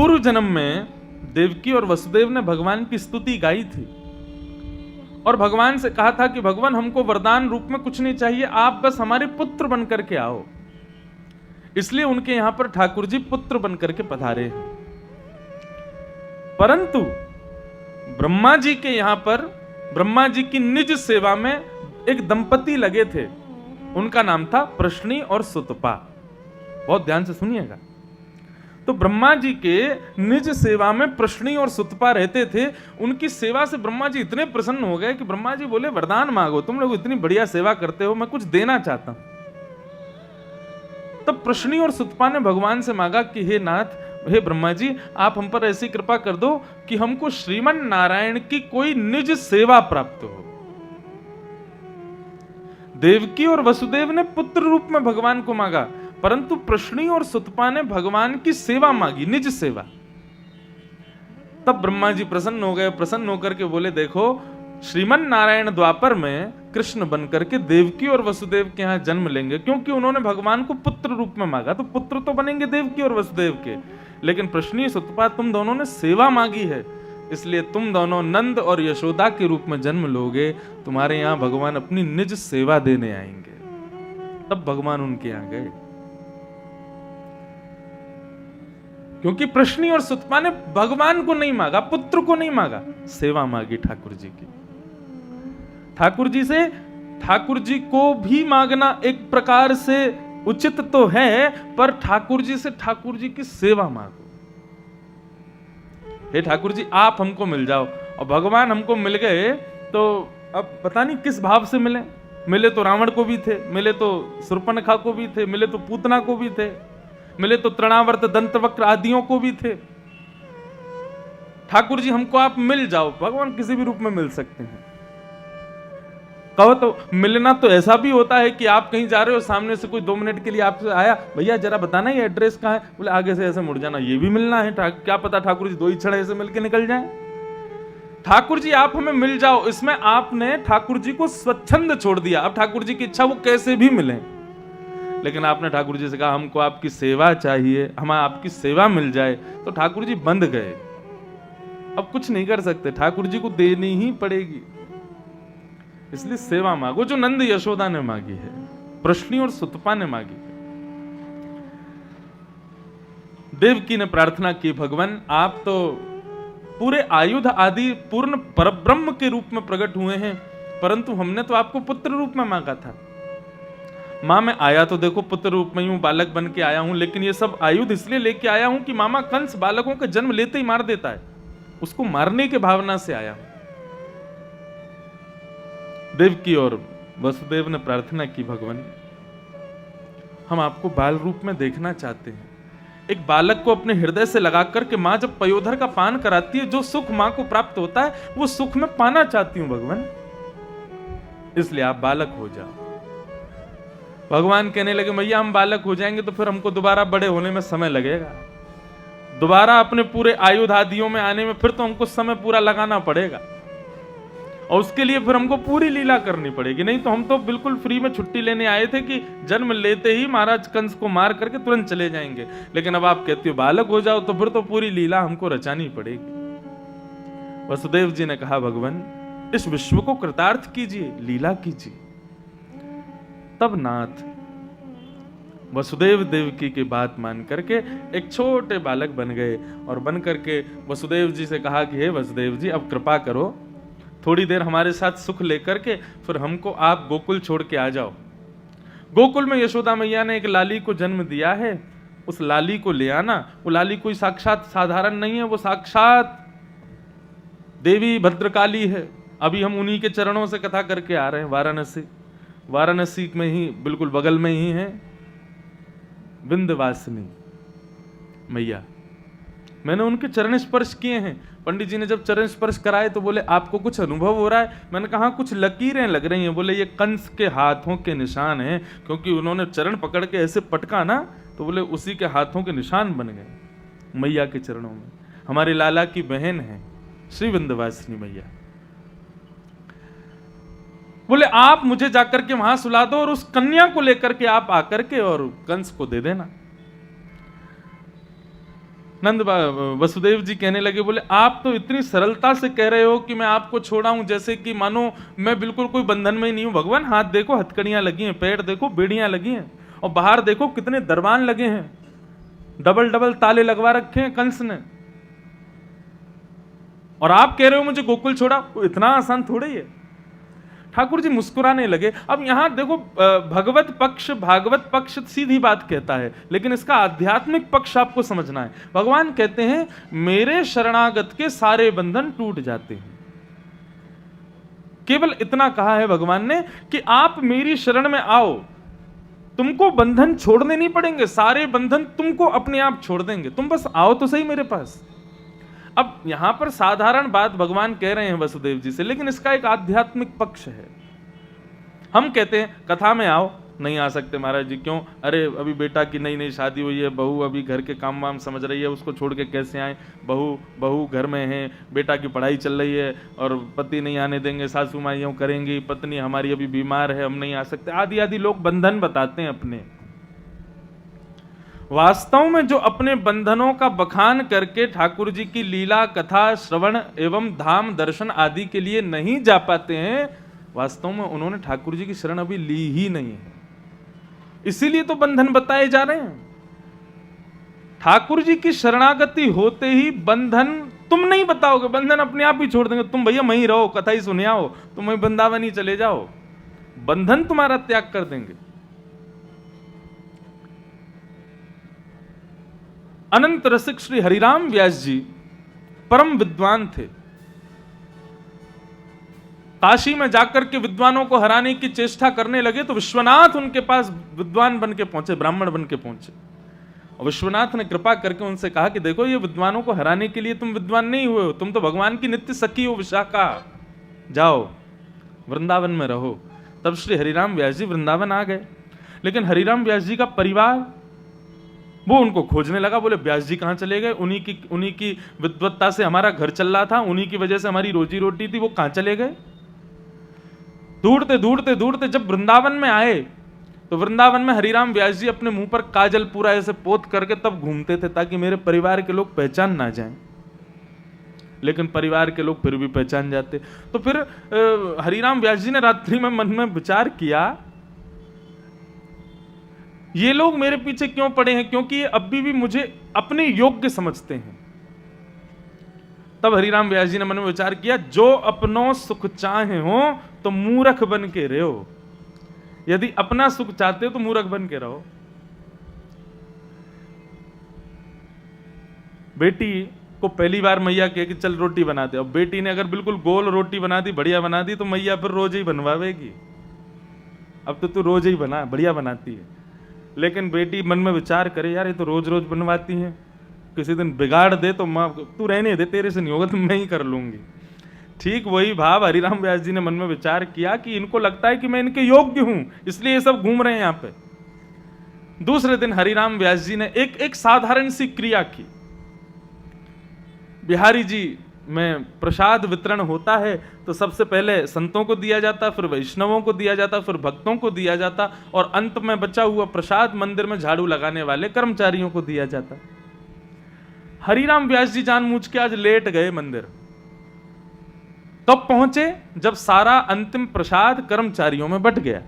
पूर्व जन्म में देवकी और वसुदेव ने भगवान की स्तुति गाई थी और भगवान से कहा था कि भगवान हमको वरदान रूप में कुछ नहीं चाहिए, आप बस हमारे पुत्र बन करके आओ। इसलिए उनके यहां पर ठाकुर जी पुत्र बन करके पधारे हैं। परंतु ब्रह्मा जी के यहां पर ब्रह्मा जी की निज सेवा में एक दंपति लगे थे, उनका नाम था प्रश्नी और सुतपा। बहुत ध्यान से सुनिएगा। तो ब्रह्मा जी के निज सेवा में प्रश्नी और सुतपा रहते थे। उनकी सेवा से ब्रह्मा जी इतने प्रसन्न हो गए कि ब्रह्मा जी बोले वरदान मांगो, तुम लोग इतनी बढ़िया सेवा करते हो, मैं कुछ देना चाहता हूं। तब प्रश्नी और सुतपा ने भगवान से मांगा कि हे नाथ, हे ब्रह्मा जी, आप हम पर ऐसी कृपा कर दो कि हमको श्रीमन नारायण की कोई निज सेवा प्राप्त हो। देवकी और वसुदेव ने पुत्र रूप में भगवान को मांगा, परंतु प्रश्नी और सुतपा ने भगवान की सेवा मांगी, निज सेवा। तब ब्रह्मा जी प्रसन्न हो गए। प्रसन्न होकर के बोले देखो, श्रीमन नारायण द्वापर में कृष्ण बनकर के देवकी और वसुदेव के यहां जन्म लेंगे, क्योंकि उन्होंने भगवान को पुत्र रूप में मांगा, तो पुत्र तो बनेंगे देवकी और वसुदेव के। लेकिन प्रश्नी सुतपा तुम दोनों ने सेवा मांगी है, इसलिए तुम दोनों नंद और यशोदा के रूप में जन्म लोगे। तुम्हारे यहां भगवान अपनी निज सेवा देने आएंगे। तब भगवान उनके यहां गए, क्योंकि प्रश्नी और सुतपा ने भगवान को नहीं मांगा, पुत्र को नहीं मांगा, सेवा मांगी ठाकुर जी की। ठाकुर जी से ठाकुर जी को भी मांगना एक प्रकार से उचित तो है, पर ठाकुर जी से ठाकुर जी की सेवा मांगो। हे ठाकुर जी, आप हमको मिल जाओ। और भगवान हमको मिल गए तो अब पता नहीं किस भाव से मिले। मिले तो रावण को भी थे, मिले तो शूर्पणखा को भी थे, मिले तो पूतना को भी थे, मिले तो तृणावर्त दंतवक्र आदियों को भी थे। ठाकुर जी हमको आप मिल जाओ। भगवान किसी भी रूप में मिल सकते हैं। कहो तो मिलना तो ऐसा भी होता है कि आप कहीं जा रहे हो, सामने से कोई 2 मिनट के लिए आपसे आया, भैया जरा बताना ये एड्रेस कहाँ है, बोले आगे से ऐसे मुड़ जाना, ये भी मिलना है। क्या पता ठाकुर जी 2 ही क्षण ऐसे मिलके निकल जाएं। ठाकुर जी आप हमें मिल जाओ, इसमें आपने ठाकुर जी को स्वच्छंद छोड़ दिया। अब ठाकुर जी की इच्छा वो कैसे भी मिले, लेकिन आपने ठाकुर जी से कहा हमको आपकी सेवा चाहिए, हमें आपकी सेवा मिल जाए, तो ठाकुर जी बंध गए। अब कुछ नहीं कर सकते, ठाकुर जी को देनी ही पड़ेगी। इसलिए सेवा मांगो जो नंद यशोदा ने मांगी है, प्रश्नी और सुतपा ने मांगी है। देवकी ने प्रार्थना की, भगवान आप तो पूरे आयुध आदि पूर्ण परब्रह्म के रूप में प्रकट हुए हैं, परंतु हमने तो आपको पुत्र रूप में मांगा था। मां मैं आया तो देखो पुत्र रूप में हूं, बालक बन के आया हूं, लेकिन ये सब आयुध इसलिए लेके आया हूं कि मामा कंस बालकों का जन्म लेते ही मार देता है, उसको मारने के भावना से आया हूं। देवकी और वसुदेव ने प्रार्थना की, भगवान हम आपको बाल रूप में देखना चाहते हैं। एक बालक को अपने हृदय से लगा करके मां जब पयोधर का पान कराती है, जो सुख मां को प्राप्त होता है वो सुख में पाना चाहती हूं भगवान, इसलिए आप बालक हो जाओ। भगवान कहने लगे भैया हम बालक हो जाएंगे तो फिर हमको दोबारा बड़े होने में समय लगेगा, दोबारा अपने पूरे आयुध आदियों में आने में फिर तो हमको समय पूरा लगाना पड़ेगा, और उसके लिए फिर हमको पूरी लीला करनी पड़ेगी। नहीं तो हम तो बिल्कुल फ्री में छुट्टी लेने आए थे कि जन्म लेते ही महाराज कंस को मार करके तुरंत चले जाएंगे, लेकिन अब आप कहते हो बालक हो जाओ तो फिर तो पूरी लीला हमको रचानी पड़ेगी। वसुदेव जी ने कहा भगवान इस विश्व को कृतार्थ कीजिए, लीला कीजिए। तब नाथ वसुदेव देवकी की बात मान करके एक छोटे बालक बन गए, और बन करके वसुदेव जी से कहा कि हे वसुदेव जी अब कृपा करो, थोड़ी देर हमारे साथ सुख लेकर के फिर हमको आप गोकुल छोड़ के आ जाओ। गोकुल में यशोदा मैया ने एक लाली को जन्म दिया है, उस लाली को ले आना। वो लाली कोई साक्षात साधारण नहीं है, वो साक्षात देवी भद्रकाली है। अभी हम उन्हीं के चरणों से कथा करके आ रहे हैं। वाराणसी में ही बिल्कुल बगल में ही है विंध्यवासिनी मैया। मैंने उनके चरण स्पर्श किए हैं। पंडित जी ने जब चरण स्पर्श कराए तो बोले आपको कुछ अनुभव हो रहा है? मैंने कहा कुछ लकीरें लग रही हैं। बोले ये कंस के हाथों के निशान हैं, क्योंकि उन्होंने चरण पकड़ के ऐसे पटका ना, तो बोले उसी के हाथों के निशान बन गए मैया के चरणों में। हमारे लाला की बहन है श्री विंध्यवासिनी मैया। बोले आप मुझे जाकर के वहां सुला दो और उस कन्या को लेकर के आप आकर के और कंस को दे देना। वसुदेव जी कहने लगे, बोले आप तो इतनी सरलता से कह रहे हो कि मैं आपको छोड़ा हूं, जैसे कि मानो मैं बिल्कुल कोई बंधन में ही नहीं हूं। भगवान हाथ देखो हथकड़ियां लगी हैं, पैर देखो बेड़ियां लगी हैं, और बाहर देखो कितने दरबान लगे हैं, डबल डबल ताले लगवा रखे हैं कंस ने, और आप कह रहे हो मुझे गोकुल छोड़ा। इतना आसान थोड़ा ही है। ठाकुर जी मुस्कुराने लगे। अब यहां देखो, भगवत पक्ष भागवत पक्ष सीधी बात कहता है, लेकिन इसका आध्यात्मिक पक्ष आपको समझना है। भगवान कहते हैं मेरे शरणागत के सारे बंधन टूट जाते हैं। केवल इतना कहा है भगवान ने कि आप मेरी शरण में आओ, तुमको बंधन छोड़ने नहीं पड़ेंगे, सारे बंधन तुमको अपने आप छोड़ देंगे, तुम बस आओ तो सही मेरे पास। अब यहां पर साधारण बात भगवान कह रहे हैं वसुदेव जी से, लेकिन इसका एक आध्यात्मिक पक्ष है। हम कहते हैं कथा में आओ, नहीं आ सकते महाराज जी। क्यों? अरे अभी बेटा की नई नई शादी हुई है, बहू अभी घर के काम वाम समझ रही है, उसको छोड़ के कैसे आए? बहू घर में है, बेटा की पढ़ाई चल रही है, और पति नहीं आने देंगे, सासू माँ यूं करेंगी, पत्नी हमारी अभी बीमार है, हम नहीं आ सकते, आदि आदि लोग बंधन बताते हैं अपने। वास्तव में जो अपने बंधनों का बखान करके ठाकुर जी की लीला कथा श्रवण एवं धाम दर्शन आदि के लिए नहीं जा पाते हैं, वास्तव में उन्होंने ठाकुर जी की शरण अभी ली ही नहीं है। इसीलिए तो बंधन बताए जा रहे हैं। ठाकुर जी की शरणागति होते ही बंधन तुम नहीं बताओगे, बंधन अपने आप ही छोड़ देंगे। तुम भैया वहीं रहो, कथा ही सुने आओ, तुम वहीं वृंदावन ही चले जाओ, बंधन तुम्हारा त्याग कर देंगे। अनंत रसिक श्री हरिराम व्यास जी परम विद्वान थे। काशी में जाकर के विद्वानों को हराने की चेष्टा करने लगे तो विश्वनाथ उनके पास विद्वान बन के पहुंचे, ब्राह्मण बन के पहुंचे, और विश्वनाथ ने कृपा करके उनसे कहा कि देखो ये विद्वानों को हराने के लिए तुम विद्वान नहीं हुए हो, तुम तो भगवान की नित्य सखी हो विशाखा, जाओ वृंदावन में रहो। तब श्री हरिराम व्यास जी वृंदावन आ गए, लेकिन हरिराम व्यास जी का परिवार वो उनको खोजने लगा। बोले व्यास जी कहां चले गए? उन्हीं की विद्वत्ता से हमारा घर चल रहा था, उन्हीं की वजह से हमारी रोजी रोटी थी, वो कहां चले गए? ढूंढते ढूंढते ढूंढते जब वृंदावन में आए तो वृंदावन में हरिराम व्यास जी अपने मुंह पर काजल पूरा ऐसे पोत करके तब घूमते थे ताकि मेरे परिवार के लोग पहचान ना जाएं। लेकिन परिवार के लोग फिर भी पहचान जाते। तो फिर हरिराम व्यास जी ने रात्रि में मन में विचार किया, ये लोग मेरे पीछे क्यों पड़े हैं? क्योंकि ये अभी भी मुझे अपने योग्य समझते हैं। तब हरिराम व्यास जी ने मन में विचार किया, जो अपनों सुख चाहे हो तो मूर्ख बन के रहो। यदि अपना सुख चाहते हो तो मूर्ख बन के रहो। बेटी को पहली बार मैया कहे कि चल रोटी बना दे, अब बेटी ने अगर बिल्कुल गोल रोटी बना दी, बढ़िया बना दी, तो मैया फिर रोज ही बनवावेगी। अब तो तू रोज ही बना, बढ़िया बनाती है। लेकिन बेटी मन में विचार करे, यार ये तो रोज रोज बनवाती है, किसी दिन बिगाड़ दे तो मां, तू रहने दे, तेरे से नहीं होगा तो मैं ही कर लूंगी। ठीक वही भाव हरिराम व्यास जी ने मन में विचार किया कि इनको लगता है कि मैं इनके योग्य हूं, इसलिए ये सब घूम रहे हैं यहां पे। दूसरे दिन हरिराम व्यास जी ने एक साधारण सी क्रिया की। बिहारी जी में प्रसाद वितरण होता है तो सबसे पहले संतों को दिया जाता, फिर वैष्णवों को दिया जाता, फिर भक्तों को दिया जाता, और अंत में बचा हुआ प्रसाद मंदिर में झाड़ू लगाने वाले कर्मचारियों को दिया जाता। हरिराम व्यास जी जानबूझ के आज लेट गए मंदिर। कब पहुंचे? जब सारा अंतिम प्रसाद कर्मचारियों में बट गया,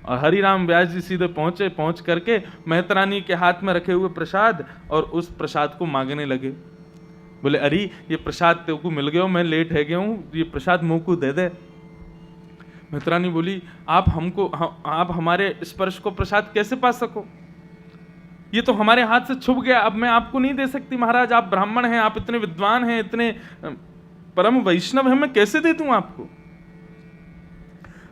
और हरिराम व्यास जी सीधे पहुंचे। पहुंच करके मेहतरानी के हाथ में रखे हुए प्रसाद और उस प्रसाद को मांगने लगे। बोले अरे ये प्रसाद तेरे को मिल गया, मैं लेट है गया हूं, ये प्रसाद मुंह को दे दे। मेहतरानी बोली, आप हमारे स्पर्श को प्रसाद कैसे पा सको? ये तो हमारे हाथ से छुप गया, अब मैं आपको नहीं दे सकती महाराज, आप ब्राह्मण हैं, आप इतने विद्वान हैं, इतने परम वैष्णव हैं, मैं कैसे दे दूं आपको?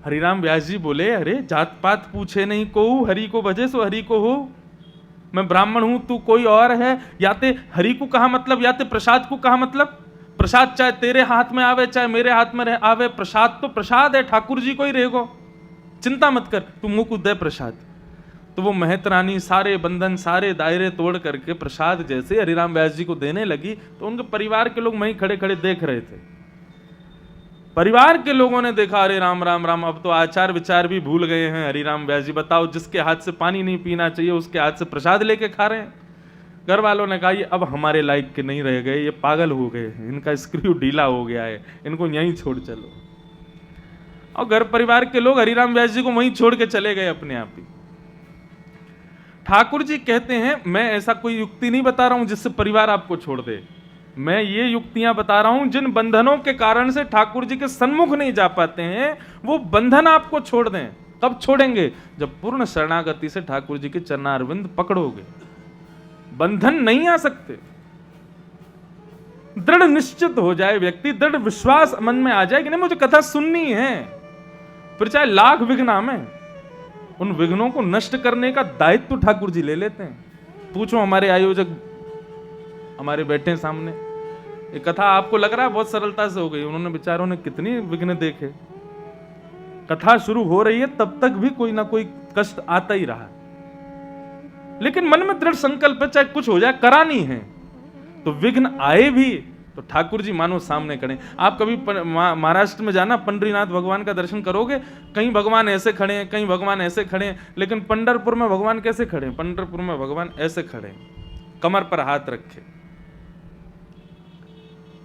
हरिराम व्यास जी बोले, अरे जात पात पूछे नहीं को, हरि को भजे सो हरि को हो। मैं ब्राह्मण हूं, तू कोई और है, याते हरि को कहा मतलब, याते प्रसाद को कहा मतलब। प्रसाद चाहे तेरे हाथ में आवे चाहे मेरे हाथ में आवे, प्रसाद तो प्रसाद है, ठाकुर जी को ही रहेगो, चिंता मत कर, तू मुंह को दे प्रसाद। तो वो मेहतरानी सारे बंधन सारे दायरे तोड़ करके प्रसाद जैसे हरिराम व्यास जी को देने लगी तो उनके परिवार के लोग वहीं खड़े खड़े देख रहे थे। परिवार के लोगों ने देखा, अरे राम राम राम, अब तो आचार विचार भी भूल गए हैं हरिराम व्यास जी। बताओ, जिसके हाथ से पानी नहीं पीना चाहिए उसके हाथ से प्रसाद लेके खा रहे हैं। घर वालों ने कहा ये अब हमारे लायक के नहीं रह गए, ये पागल हो गए, इनका स्क्रू ढीला हो गया है, इनको यहीं छोड़ चलो। और घर परिवार के लोग हरिराम व्यास जी को वहीं छोड़ के चले गए अपने आप ही। ठाकुर जी कहते हैं मैं ऐसा कोई युक्ति नहीं बता रहा हूं जिससे परिवार आपको छोड़ दे, मैं ये युक्तियां बता रहा हूं जिन बंधनों के कारण से ठाकुर जी के सन्मुख नहीं जा पाते हैं, वो बंधन आपको छोड़ दें। कब छोड़ेंगे? जब पूर्ण शरणागति से ठाकुर जी के चरणारविंद पकड़ोगे। बंधन नहीं आ सकते। दृढ़ निश्चित हो जाए व्यक्ति, दृढ़ विश्वास मन में आ जाए कि नहीं मुझे कथा सुननी है, फिर चाहे लाख विघ्न आए, उन विघ्नों को नष्ट करने का दायित्व ठाकुर जी ले लेते हैं। पूछो हमारे आयोजक हमारे बैठे सामने, ये कथा आपको लग रहा है बहुत सरलता से हो गई, उन्होंने बेचारों ने कितनी विघ्न देखे। कथा शुरू हो रही है तब तक भी कोई ना कोई कष्ट आता ही रहा, लेकिन मन में दृढ़ संकल्प है चाहे कुछ हो जाए करानी है, तो विघ्न आए भी तो ठाकुर जी मानो सामने खड़े। आप कभी महाराष्ट्र में जाना, पंडरीनाथ भगवान का दर्शन करोगे, कहीं भगवान ऐसे खड़े हैं, कहीं भगवान ऐसे खड़े हैं, लेकिन पंढरपुर में भगवान कैसे खड़े हैं? पंढरपुर में भगवान ऐसे खड़े हैं, कमर पर हाथ रखे,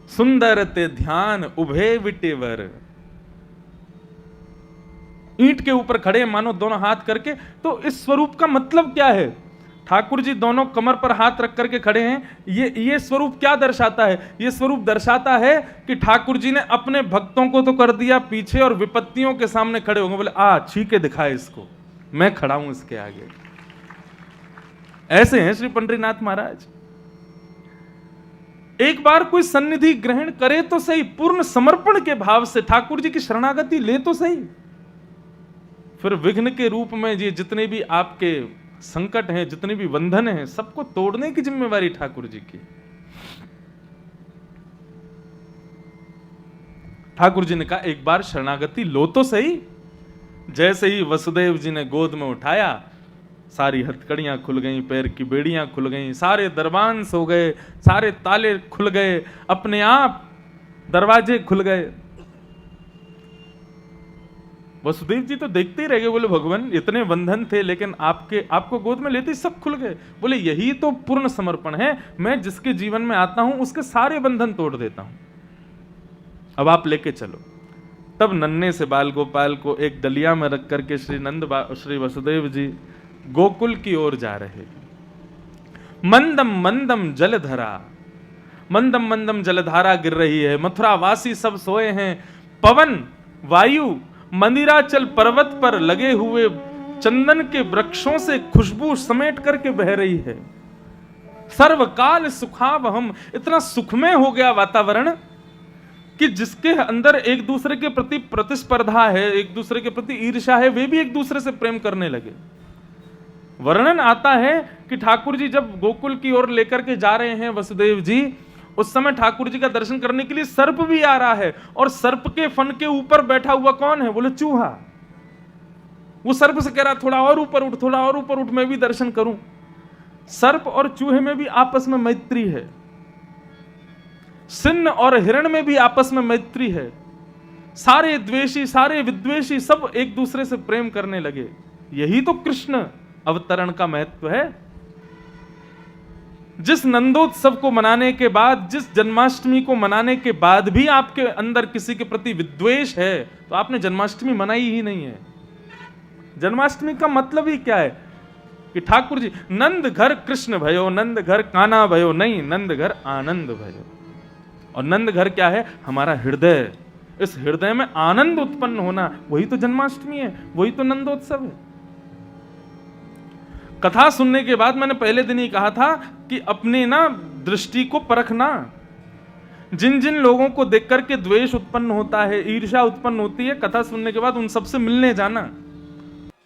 सुंदर ते ध्यान उभे विटेवर, ईंट के ऊपर खड़े मानो दोनों हाथ करके। तो इस स्वरूप का मतलब क्या है? ठाकुर जी दोनों कमर पर हाथ रख करके खड़े हैं। ये स्वरूप क्या दर्शाता है? ये स्वरूप दर्शाता है कि ठाकुर जी ने अपने भक्तों को तो कर दिया पीछे और विपत्तियों के सामने खड़े होंगे, बोले आ छीके दिखाए इसको, मैं खड़ा हूं इसके आगे। ऐसे हैं श्री पंडरीनाथ महाराज। एक बार कोई सन्निधि ग्रहण करे तो सही, पूर्ण समर्पण के भाव से ठाकुर जी की शरणागति ले तो सही, फिर विघ्न के रूप में ये जितने भी आपके संकट हैं, जितने भी बंधन हैं, सबको तोड़ने की जिम्मेवारी ठाकुर जी की। ठाकुर जी ने कहा एक बार शरणागति लो तो सही। जैसे ही वसुदेव जी ने गोद में उठाया, सारी हथकड़ियां खुल गईं, पैर की बेड़ियां खुल गईं, सारे दरबांस हो गए, सारे ताले खुल गए, अपने आप दरवाजे खुल गए। वसुदेव जी तो देखते ही रह गए, बोले भगवान इतने बंधन थे लेकिन आपको गोद में लेते ही सब खुल गए। बोले यही तो पूर्ण समर्पण है, मैं जिसके जीवन में आता हूं उसके सारे बंधन तोड़ देता हूं, अब आप लेके चलो। तब नन्हे से बाल गोपाल को एक डलिया में रख करके श्री वसुदेव जी गोकुल की ओर जा रहे। मंदम मंदम जलधरा, मंदम मंदम जलधारा गिर रही है, मथुरा वासी सब सोए हैं, पवन वायु मंदिराचल पर्वत पर लगे हुए चंदन के वृक्षों से खुशबू समेट करके बह रही है। सर्वकाल सुखावहम, इतना सुखमय हो गया वातावरण कि जिसके अंदर एक दूसरे के प्रति प्रतिस्पर्धा है, एक दूसरे के प्रति ईर्ष्या है, वे भी एक दूसरे से प्रेम करने लगे। वर्णन आता है कि ठाकुर जी जब गोकुल की ओर लेकर के जा रहे हैं वसुदेव जी, उस समय ठाकुर जी का दर्शन करने के लिए सर्प भी आ रहा है, और सर्प के फन के ऊपर बैठा हुआ कौन है? बोले चूहा। वो सर्प से कह रहा थोड़ा और ऊपर उठ, थोड़ा और ऊपर उठ, मैं भी दर्शन करूं। सर्प और चूहे में भी आपस में मैत्री है, सिंह और हिरण में भी आपस में मैत्री है। सारे द्वेषी, सारे विद्वेषी सब एक दूसरे से प्रेम करने लगे। यही तो कृष्ण अवतरण का महत्व है। जिस नंदोत्सव को मनाने के बाद, जिस जन्माष्टमी को मनाने के बाद भी आपके अंदर किसी के प्रति विद्वेष है, तो आपने जन्माष्टमी मनाई ही नहीं है। जन्माष्टमी का मतलब ही क्या है कि ठाकुर जी नंद घर कृष्ण भयो, नंद घर कान्हा भयो, नहीं नंद घर आनंद भयो। और नंद घर क्या है? हमारा हृदय। इस हृदय में आनंद उत्पन्न होना, वही तो जन्माष्टमी है, वही तो नंदोत्सव है। कथा सुनने के बाद मैंने पहले दिन ही कहा था कि अपने ना दृष्टि को परखना। जिन जिन लोगों को देख करके द्वेष उत्पन्न होता है, ईर्ष्या उत्पन्न होती है, कथा सुनने के बाद उन सबसे मिलने जाना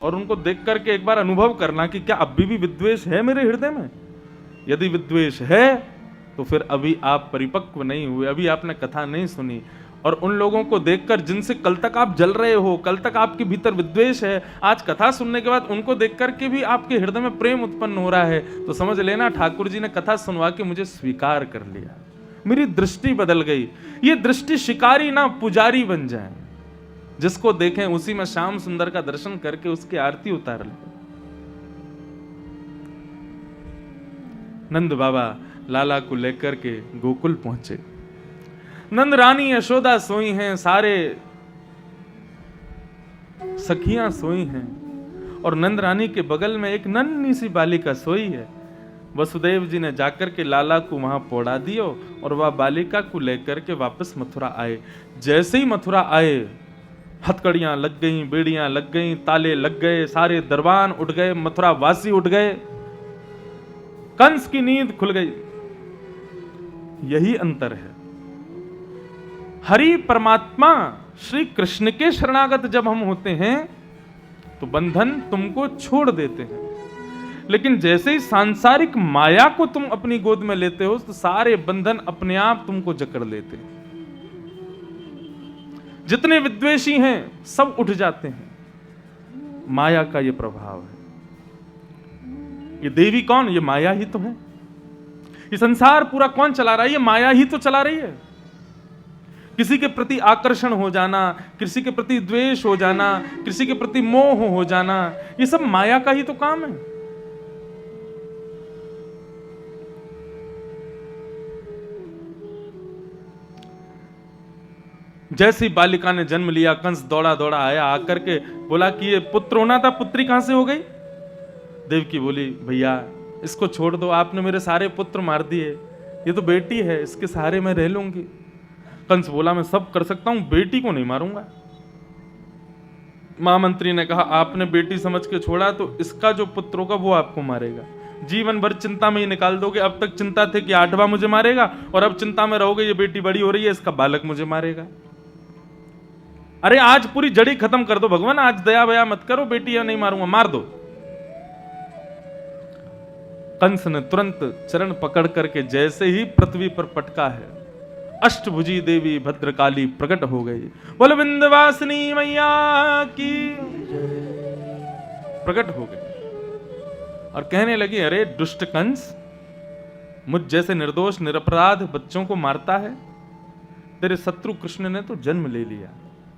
और उनको देख करके एक बार अनुभव करना कि क्या अभी भी विद्वेष है मेरे हृदय में। यदि विद्वेष है तो फिर अभी आप परिपक्व नहीं हुए, अभी आपने कथा नहीं सुनी। और उन लोगों को देखकर जिनसे कल तक आप जल रहे हो, कल तक आपके भीतर विद्वेष है, आज कथा सुनने के बाद उनको देख करके भी आपके हृदय में प्रेम उत्पन्न हो रहा है, तो समझ लेना ठाकुर जी ने कथा सुनवा के मुझे स्वीकार कर लिया, मेरी दृष्टि बदल गई। ये दृष्टि शिकारी ना पुजारी बन जाए, जिसको देखें उसी में श्याम सुंदर का दर्शन करके उसकी आरती उतार ले। नंद बाबा लाला को लेकर के गोकुल पहुंचे। नंद रानी यशोदा सोई हैं, सारे सखियां सोई हैं, और नंद रानी के बगल में एक नन्ही सी बालिका सोई है। वसुदेव जी ने जाकर के लाला को वहां पौड़ा दियो और वह बालिका को लेकर के वापस मथुरा आए। जैसे ही मथुरा आए, हथकड़ियां लग गईं, बेड़ियां लग गईं, ताले लग गए, सारे दरबान उठ गए, मथुरा वासी उठ गए, कंस की नींद खुल गई। यही अंतर है। हरि परमात्मा श्री कृष्ण के शरणागत जब हम होते हैं तो बंधन तुमको छोड़ देते हैं, लेकिन जैसे ही सांसारिक माया को तुम अपनी गोद में लेते हो तो सारे बंधन अपने आप तुमको जकड़ लेते हैं। जितने विद्वेषी हैं सब उठ जाते हैं। माया का ये प्रभाव है। ये देवी कौन? ये माया ही तो है। ये संसार पूरा कौन चला रहा है? ये माया ही तो चला रही है। किसी के प्रति आकर्षण हो जाना, किसी के प्रति द्वेष हो जाना, किसी के प्रति मोह हो जाना, ये सब माया का ही तो काम है। जैसी बालिका ने जन्म लिया, कंस दौड़ा दौड़ा आया, आकर के बोला कि ये पुत्र होना था, पुत्री कहां से हो गई? देवकी बोली, भैया इसको छोड़ दो, आपने मेरे सारे पुत्र मार दिए, ये तो बेटी है, इसके सहारे मैं रह लूंगी। कंस बोला, मैं सब कर सकता हूं, बेटी को नहीं मारूंगा। महामंत्री ने कहा, आपने बेटी समझ के छोड़ा तो इसका जो पुत्र होगा वो आपको मारेगा। जीवन भर चिंता में ही निकाल दोगे। अब तक चिंता थे कि 8वां मुझे मारेगा, और अब चिंता में रहोगे ये बेटी बड़ी हो रही है, इसका बालक मुझे मारेगा। अरे आज पूरी जड़ी खत्म कर दो भगवान, आज दया वया मत करो, बेटी या नहीं मारूंगा, मार दो। कंस ने तुरंत चरण पकड़ करके जैसे ही पृथ्वी पर पटका है, अष्टभुजी देवी भद्रकाली प्रकट हो गई। बोल विंध्यवासिनी मैया की, प्रकट हो गई और कहने लगी, अरे दुष्ट कंस, मुझ जैसे निर्दोष निरपराध बच्चों को मारता है? तेरे शत्रु कृष्ण ने तो जन्म ले लिया।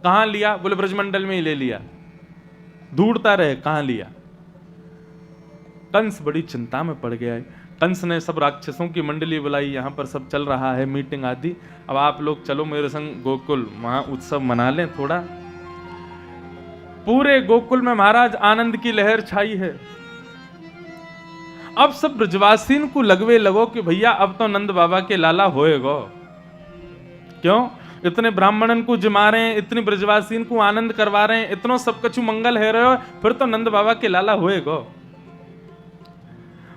कहां लिया? बोले ब्रजमंडल में ही ले लिया। ढूंढता रहे कहां लिया। कंस बड़ी चिंता में पड़ गया है। कंस ने सब राक्षसों की मंडली बुलाई, यहां पर सब चल रहा है मीटिंग आदि, अब आप लोग चलो मेरे संग गोकुल, वहां उत्सव मना लें थोड़ा। पूरे गोकुल में महाराज आनंद की लहर छाई है। अब सब ब्रजवासीन को लगवे लगो कि भैया अब तो नंद बाबा के लाला होएगो। क्यों? इतने ब्राह्मणन को जिमा रहे हैं, इतनी ब्रजवासीन को आनंद करवा रहे हैं, इतनो सब कछु मंगल है रहे हो, फिर तो नंद बाबा के लाला होएगो।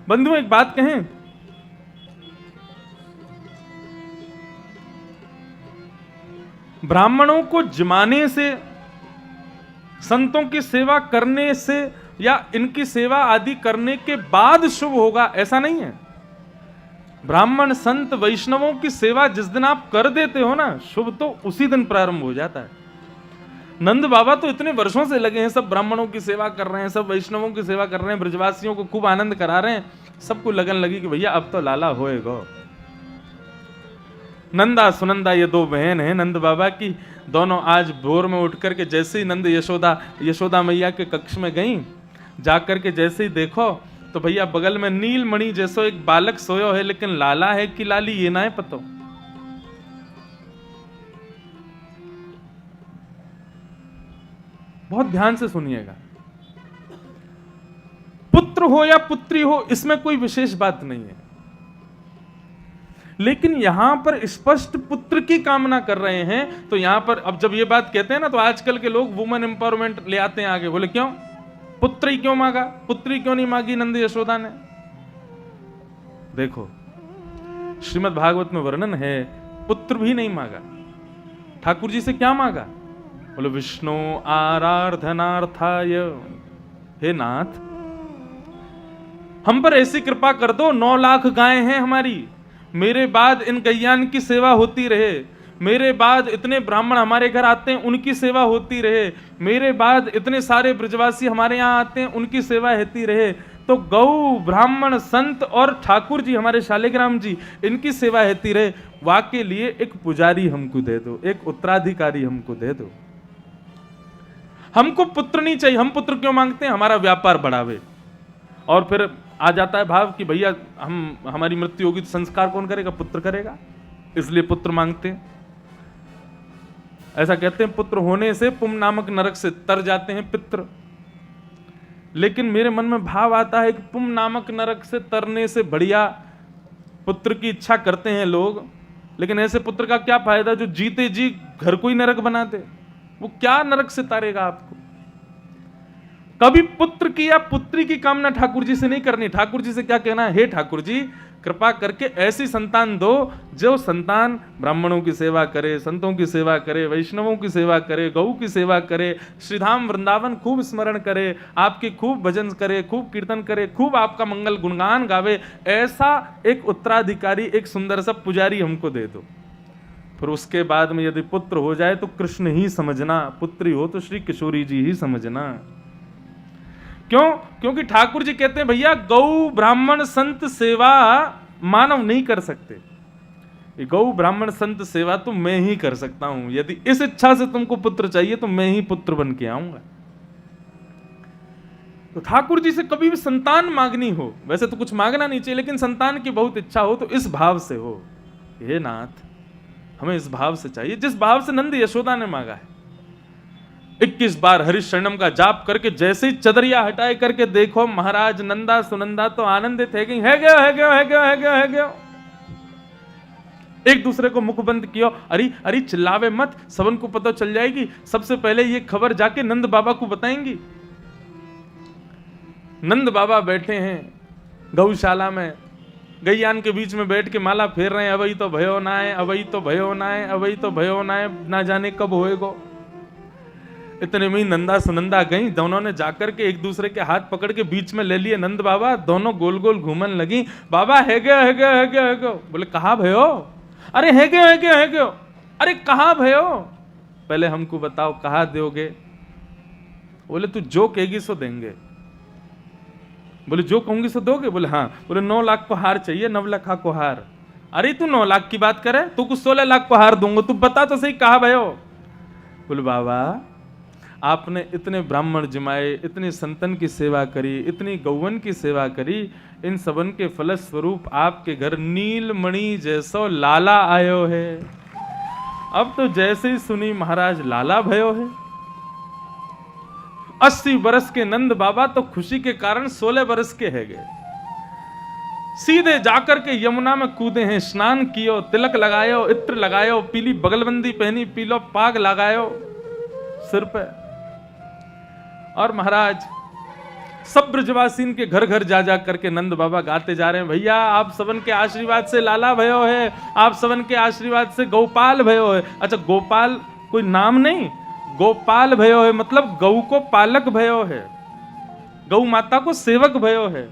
बंधु एक बात कहें, ब्राह्मणों को जिमाने से, संतों की सेवा करने से या इनकी सेवा आदि करने के बाद शुभ होगा, ऐसा नहीं है। ब्राह्मण संत वैष्णवों की सेवा जिस दिन आप कर देते हो ना, शुभ तो उसी दिन प्रारंभ हो जाता है। नंद बाबा तो इतने वर्षों से लगे हैं, सब ब्राह्मणों की सेवा कर रहे हैं, सब वैष्णवों की सेवा कर रहे हैं, ब्रजवासियों को खूब आनंद करा रहे हैं। सबको लगन लगी कि भैया अब तो लाला होएगा। नंदा सुनंदा ये दो बहन हैं नंद बाबा की, दोनों आज भोर में उठ करके जैसे ही नंद यशोदा मैया के कक्ष में गई, जाकर के जैसे ही देखो तो भैया बगल में नीलमणि जैसो एक बालक सोयो है, लेकिन लाला है कि लाली ये ना है पतो। बहुत ध्यान से सुनिएगा। पुत्र हो या पुत्री हो, इसमें कोई विशेष बात नहीं है, लेकिन यहां पर स्पष्ट पुत्र की कामना कर रहे हैं। तो यहां पर अब जब ये बात कहते हैं ना, तो आजकल के लोग वुमेन एम्पावरमेंट ले आते हैं आगे। बोले क्यों? पुत्री क्यों मांगा? पुत्री क्यों नहीं मांगी नंद यशोदा ने? देखो श्रीमद् भागवत में वर्णन है, पुत्र भी नहीं मांगा। ठाकुर जी से क्या मांगा? बोले विष्णु आराधनार्थाय, हे नाथ हम पर ऐसी कृपा कर दो, 9 लाख गायें हैं हमारी, मेरे बाद इन गैयान की सेवा होती रहे, मेरे बाद इतने ब्राह्मण हमारे घर आते हैं उनकी सेवा होती रहे, मेरे बाद इतने सारे ब्रजवासी हमारे यहाँ आते हैं उनकी सेवा होती रहे। तो गौ, ब्राह्मण, संत और ठाकुर जी हमारे शालिग्राम जी, इनकी सेवा होती रहे। वाके लिए एक पुजारी हमको दे दो, एक उत्तराधिकारी हमको दे दो। हमको पुत्र नहीं चाहिए। हम पुत्र क्यों मांगते हैं? हमारा व्यापार बढ़ावे, और फिर आ जाता है भाव कि भैया हमारी मृत्यु होगी तो संस्कार कौन करेगा? पुत्र करेगा, इसलिए पुत्र मांगते हैं। ऐसा कहते हैं पुत्र होने से पुम नामक नरक से तर जाते हैं पित्र। लेकिन मेरे मन में भाव आता है कि पुम नामक नरक से तरने से बढ़िया पुत्र की इच्छा करते हैं लोग, लेकिन ऐसे पुत्र का क्या फायदा जो जीते जी घर को ही नरक बना दे? वो क्या नरक से तारेगा आपको? कभी पुत्र की या पुत्री की कामना ठाकुर जी से नहीं करनी। ठाकुर जी से क्या कहना है? हे ठाकुर जी, कृपा करके ऐसी संतान दो जो संतान ब्राह्मणों की सेवा करे, संतों की सेवा करे, वैष्णवों की सेवा करे, गौ की सेवा करे, श्रीधाम वृंदावन खूब स्मरण करे, आपके खूब भजन करे, खूब कीर्तन करे, खूब आपका मंगल गुणगान गावे। ऐसा एक उत्तराधिकारी, एक सुंदर सा पुजारी हमको दे दो। फिर उसके बाद में यदि पुत्र हो जाए तो कृष्ण ही समझना, पुत्री हो तो श्री किशोरी जी ही समझना। क्यों? क्योंकि ठाकुर जी कहते हैं भैया गौ ब्राह्मण संत सेवा मानव नहीं कर सकते, गौ ब्राह्मण संत सेवा तो मैं ही कर सकता हूं। यदि इस इच्छा से तुमको पुत्र चाहिए तो मैं ही पुत्र बन के आऊंगा। तो ठाकुर जी से कभी भी संतान मांगनी हो, वैसे तो कुछ मांगना नहीं चाहिए, लेकिन संतान की बहुत इच्छा हो तो इस भाव से हो, हे नाथ हमें इस भाव से चाहिए जिस भाव से नंद यशोदा ने मांगा है। 21 बार हरिशरणम का जाप करके जैसे ही चदरिया हटाए करके देखो महाराज नंदा सुनंदा तो आनंदित है गयो। एक दूसरे को मुख बंद किया, अरे अरे चिल्लावे मत, सबन को पता चल जाएगी। सबसे पहले ये खबर जाके नंद बाबा को बताएंगी। नंद बाबा बैठे हैं गौशाला में, गैयान के बीच में बैठ के माला फेर रहे हैं, अबई तो भयो ना है, अबई तो भयो ना है, अबई तो भयो ना है, ना जाने कब होएगो। इतने में नंदा सुनंदा गई, दोनों ने जाकर के एक दूसरे के हाथ पकड़ के बीच में ले लिए नंद बाबा, दोनों गोल गोल घूमन लगी। बाबा है गयो। बोले कहाँ भयो? अरे है गयो। अरे कहाँ भयो? पहले हमको बताओ कहाँ दोगे? बोले तू जो कहेगी सो देंगे। बोले जो कहूंगी सो दोगे? बोले हाँ। बोले 9 लाख को हार चाहिए, 9 लाख को हार। अरे तू 9 लाख की बात करे, तू कुछ 16 लाख को हार दूंगा, तू बता तो सही कहाँ भयो? बोले बाबा आपने इतने ब्राह्मण जिमाए, इतनी संतन की सेवा करी, इतनी गौवन की सेवा करी, इन सबन के फलस्वरूप आपके घर नीलमणि जैसो लाला आयो है। अब तो जैसे ही सुनी महाराज लाला भयो है। 80 बरस के नंद बाबा तो खुशी के कारण 16 बरस के है गए। सीधे जाकर के यमुना में कूदे हैं, स्नान कियो, तिलक लगायो, इत्र लगायो, पीली बगलबंदी पहनी, पीलो पाग लगायो सिर पे। और महाराज सब ब्रजवासीन के घर घर जा जा करके नंद बाबा गाते जा रहे हैं, भैया आप सबन के आशीर्वाद से लाला भयो है, आप सबन के आशीर्वाद से गोपाल भयो है। अच्छा गोपाल कोई नाम नहीं, गोपाल भयो है मतलब गौ को पालक भयो है, गौ माता को सेवक भयो है।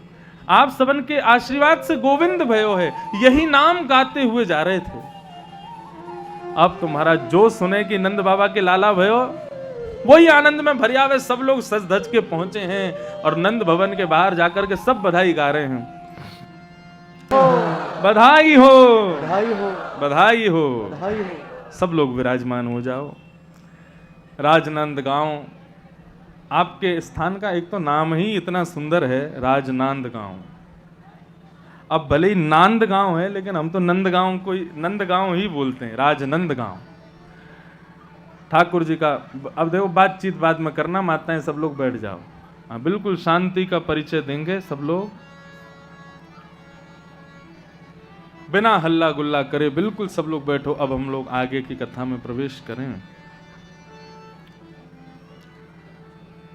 आप सबन के आशीर्वाद से गोविंद भयो है, यही नाम गाते हुए जा रहे थे। अब तो महाराज जो सुने कि नंद बाबा के लाला भयो, वही आनंद में भरियावे सब लोग सज धज के पहुंचे हैं और नंद भवन के बाहर जाकर के सब बधाई गा रहे हैं। बधाई हो, बधाई हो, बधाई हो, बधाई हो। सब लोग विराजमान हो जाओ। राजनंद गांव, आपके स्थान का एक तो नाम ही इतना सुंदर है, राजनंद गांव। अब भले ही नांद गांव है, लेकिन हम तो नंदगांव को नंदगांव ही बोलते हैं, राजनंद गांव। ठाकुर जी का अब देखो बातचीत बाद में करना, माताएं सब लोग बैठ जाओ। हाँ बिल्कुल शांति का परिचय देंगे सब लोग, बिना हल्ला गुल्ला करे बिल्कुल सब लोग बैठो। अब हम लोग आगे की कथा में प्रवेश करें।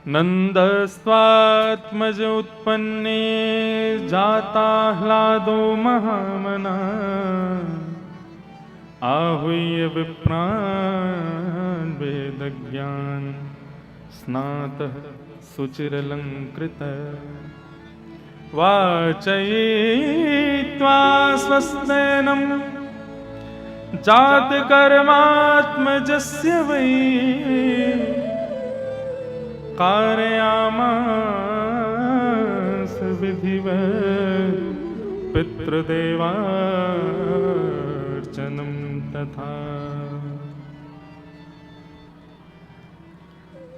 नंदस्त्वात्मज उत्पन्ने जाता ह्लादो महामना, आहूय विप्रान् वेद ज्ञान स्नातः सुचिरलंकृतः, वाचयित्वा स्वस्तेनं जातकर्मात्मजस्य वै, कारयामास विधिवत् पितृदेवार्चनं तथा।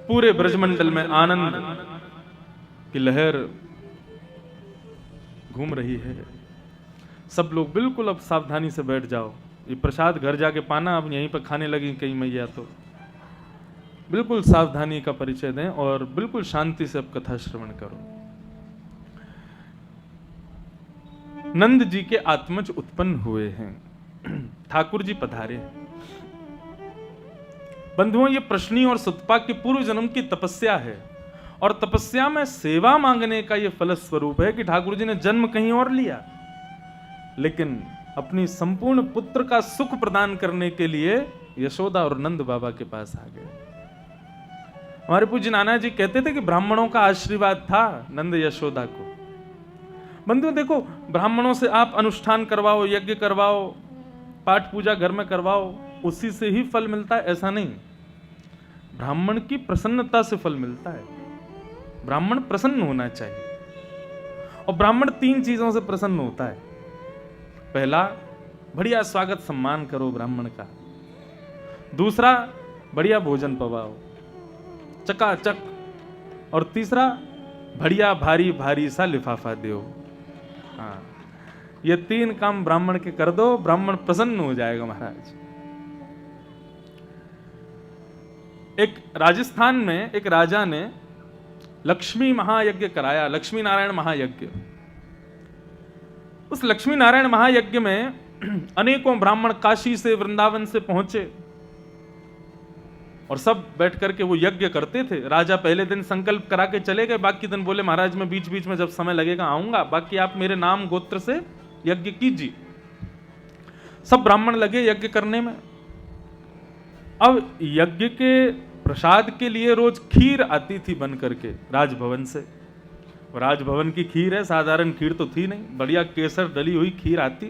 पूरे ब्रजमंडल में आनंद की लहर घूम रही है। सब लोग बिल्कुल अब सावधानी से बैठ जाओ, ये प्रसाद घर जाके पाना, अब यहीं पर खाने लगी कहीं मैया तो बिल्कुल सावधानी का परिचय दें और बिल्कुल शांति से अब कथा श्रवण करो। नंद जी के आत्मज उत्पन्न हुए हैं, ठाकुर जी पधारे हैं। बंधुओं, ये प्रश्नी और सुतपा के पूर्व जन्म की तपस्या है और तपस्या में सेवा मांगने का ये फलस्वरूप है कि ठाकुर जी ने जन्म कहीं और लिया, लेकिन अपनी संपूर्ण पुत्र का सुख प्रदान करने के लिए यशोदा और नंद बाबा के पास आ गए। हमारे पूज्य नाना जी कहते थे कि ब्राह्मणों का आशीर्वाद था नंद यशोदा को। बंधुओं देखो, ब्राह्मणों से आप अनुष्ठान करवाओ, यज्ञ करवाओ, पाठ पूजा घर में करवाओ, उसी से ही फल मिलता है ऐसा नहीं। ब्राह्मण की प्रसन्नता से फल मिलता है। ब्राह्मण प्रसन्न होना चाहिए और ब्राह्मण 3 चीजों से प्रसन्न होता है। पहला, बढ़िया स्वागत सम्मान करो ब्राह्मण का। दूसरा, बढ़िया भोजन पवाओ चकाचक। और तीसरा, बढ़िया भारी भारी सा लिफाफा दो। हाँ, ये 3 काम ब्राह्मण के कर दो, ब्राह्मण प्रसन्न हो जाएगा महाराज। एक राजस्थान में एक राजा ने लक्ष्मी महायज्ञ कराया, लक्ष्मी नारायण महायज्ञ। उस लक्ष्मी नारायण महायज्ञ में अनेकों ब्राह्मण काशी से वृंदावन से पहुंचे और सब बैठ करके वो यज्ञ करते थे। राजा पहले दिन संकल्प करा के चले गए, बाकी दिन बोले महाराज मैं बीच बीच में जब समय लगेगा आऊंगा, बाकी आप मेरे नाम गोत्र से यज्ञ कीजिए। सब ब्राह्मण लगे यज्ञ करने में। अब यज्ञ के प्रसाद के लिए रोज खीर आती थी बन करके राजभवन से। राजभवन की खीर है, साधारण खीर तो थी नहीं, बढ़िया केसर डली हुई खीर आती।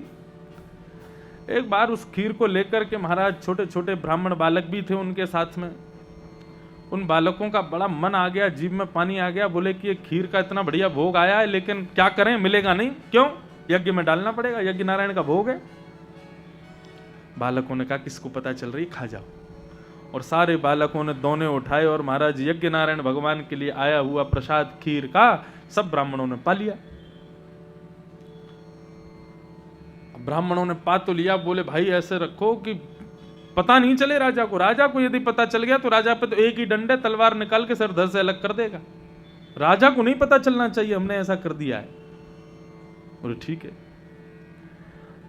एक बार उस खीर को लेकर के महाराज, छोटे छोटे ब्राह्मण बालक भी थे उनके साथ में, उन बालकों का बड़ा मन आ गया, जीभ में पानी आ गया। बोले कि ये खीर का इतना बढ़िया भोग आया है, लेकिन क्या करें, मिलेगा नहीं। क्यों? यज्ञ में डालना पड़ेगा, यज्ञ नारायण का भोग है। बालकों ने कहा किसको पता चल रही, खा जाओ। और सारे बालकों ने दोने उठाए और महाराज यज्ञ नारायण भगवान के लिए आया हुआ प्रसाद खीर का सब ब्राह्मणों ने पा लिया। ब्राह्मणों ने पा तो लिया, बोले भाई ऐसे रखो कि पता नहीं चले राजा को। राजा को यदि पता चल गया तो राजा पे तो एक ही डंडे तलवार निकाल के सर धड़ से अलग कर देगा। राजा को नहीं पता चलना चाहिए, हमने ऐसा कर दिया है। बोले ठीक है।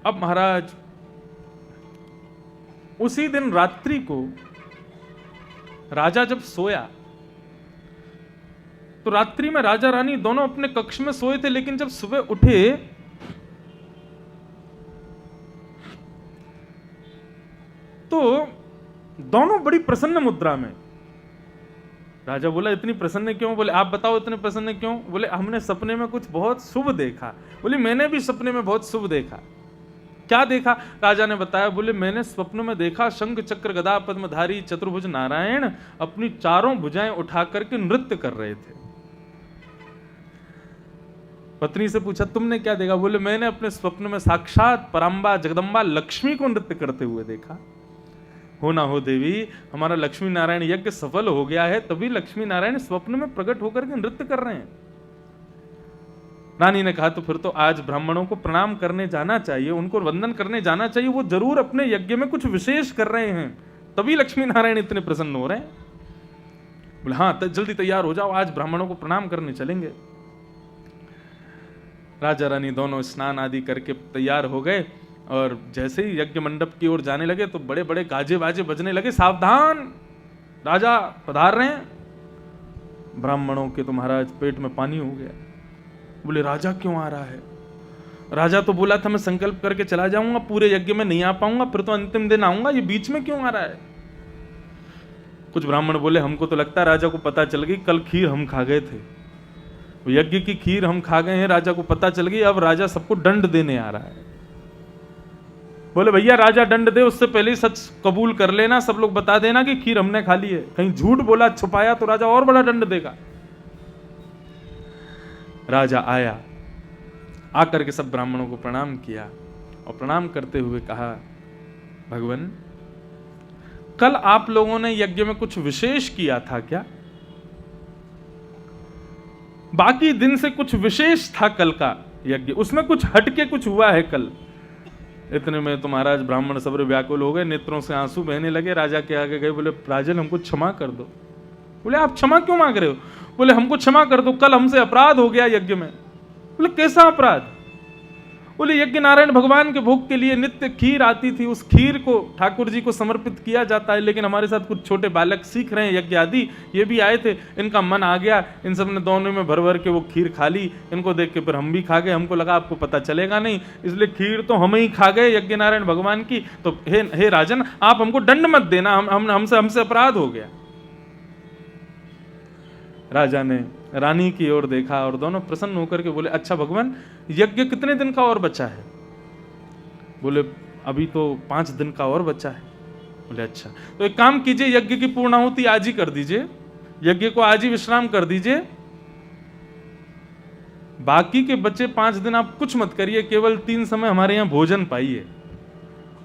अब महाराज उसी दिन रात्रि को राजा जब सोया तो रात्रि में राजा रानी दोनों अपने कक्ष में सोए थे, लेकिन जब सुबह उठे तो दोनों बड़ी प्रसन्न मुद्रा में। राजा बोला इतनी प्रसन्न क्यों? बोले आप बताओ इतने प्रसन्न क्यों? बोले हमने सपने में कुछ बहुत शुभ देखा। बोले मैंने भी सपने में बहुत शुभ देखा। क्या देखा? राजा ने बताया। बोले मैंने स्वप्न में देखा शंख चक्र गदा पद्मधारी चतुर्भुज नारायण अपनी चारों भुजाएं उठा करके नृत्य कर रहे थे। पत्नी से पूछा तुमने क्या देखा? बोले मैंने अपने स्वप्न में साक्षात पराम्बा जगदम्बा लक्ष्मी को नृत्य करते हुए देखा। हो ना हो देवी, हमारा लक्ष्मी नारायण यज्ञ सफल हो गया है, तभी लक्ष्मी नारायण स्वप्न में प्रकट होकर के नृत्य कर रहे हैं। रानी ने कहा तो फिर तो आज ब्राह्मणों को प्रणाम करने जाना चाहिए, उनको वंदन करने जाना चाहिए। वो जरूर अपने यज्ञ में कुछ विशेष कर रहे हैं, तभी लक्ष्मी नारायण इतने प्रसन्न हो रहे हैं। बोले हाँ जल्दी तैयार हो जाओ, आज ब्राह्मणों को प्रणाम करने चलेंगे। राजा रानी दोनों स्नान आदि करके तैयार हो गए और जैसे ही यज्ञ मंडप की ओर जाने लगे तो बड़े बड़े गाजे बाजे बजने लगे, सावधान राजा पधार रहे हैं। ब्राह्मणों के तो महाराज पेट में पानी हो गया। बोले राजा क्यों आ रहा है? राजा तो बोला था मैं संकल्प करके चला जाऊंगा, पूरे यज्ञ में नहीं आ पाऊंगा, फिर तो अंतिम दिन आऊंगा, ये बीच में क्यों आ रहा है? कुछ ब्राह्मण बोले हमको तो लगता है राजा को पता चल गई, कल खीर हम खा गए थे, यज्ञ की खीर हम खा गए हैं, राजा को पता चल गई, अब राजा सबको दंड देने आ रहा है। बोले भैया राजा दंड दे उससे पहले ही सच कबूल कर लेना, सब लोग बता देना कि खीर हमने खा ली है। कहीं झूठ बोला छुपाया तो राजा और बड़ा दंड देगा। राजा आया, आकर के सब ब्राह्मणों को प्रणाम किया और प्रणाम करते हुए कहा भगवान कल आप लोगों ने यज्ञ में कुछ विशेष किया था क्या? बाकी दिन से कुछ विशेष था कल का? यज्ञ, उसमें कुछ हटके कुछ हुआ है कल। इतने में तो महाराज ब्राह्मण सब्र व्याकुल हो गए, नेत्रों से आंसू बहने लगे, राजा के आगे गए, बोले राजन हमको क्षमा कर दो। बोले आप क्षमा क्यों मांग रहे हो? बोले हमको क्षमा कर दो, कल हमसे अपराध हो गया यज्ञ में। बोले कैसा अपराध? बोले यज्ञ नारायण भगवान के भोग के लिए नित्य खीर आती थी, उस खीर को ठाकुर जी को समर्पित किया जाता है, लेकिन हमारे साथ कुछ छोटे बालक सीख रहे हैं यज्ञ आदि, ये भी आए थे, इनका मन आ गया, इन सब ने दोनों में भर भर के वो खीर खा ली। इनको देख के फिर हम भी खा गए, हमको लगा आपको पता चलेगा नहीं, इसलिए खीर तो हम ही खा गए यज्ञ नारायण भगवान की। तो हे राजन, आप हमको दंड मत देना, हमसे अपराध हो गया। राजा ने रानी की ओर देखा और दोनों प्रसन्न होकर के बोले अच्छा भगवान, यज्ञ कितने दिन का और बचा है? बोले अभी तो 5 दिन का और बचा है। बोले अच्छा, तो एक काम कीजिए, यज्ञ की पूर्णाहुति आज ही कर दीजिए, यज्ञ को आज ही विश्राम कर दीजिए, बाकी के बचे 5 दिन आप कुछ मत करिए, केवल 3 समय हमारे यहां भोजन पाइए,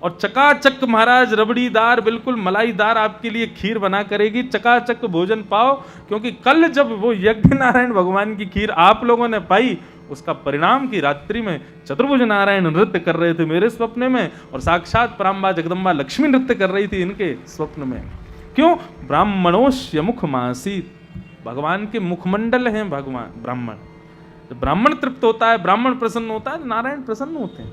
और चकाचक महाराज रबड़ीदार बिल्कुल मलाईदार आपके लिए खीर बना करेगी, चकाचक भोजन पाओ, क्योंकि कल जब वो यज्ञ नारायण भगवान की खीर आप लोगों ने पाई, उसका परिणाम की रात्रि में चतुर्भुज नारायण नृत्य कर रहे थे मेरे स्वप्न में, और साक्षात पराम्बा जगदम्बा लक्ष्मी नृत्य कर रही थी इनके स्वप्न में। क्यों? ब्राह्मणोस्य मुख मासीत, भगवान के मुखमंडल हैं भगवान ब्राह्मण। जब ब्राह्मण तृप्त होता है, ब्राह्मण प्रसन्न होता है, नारायण प्रसन्न होते हैं।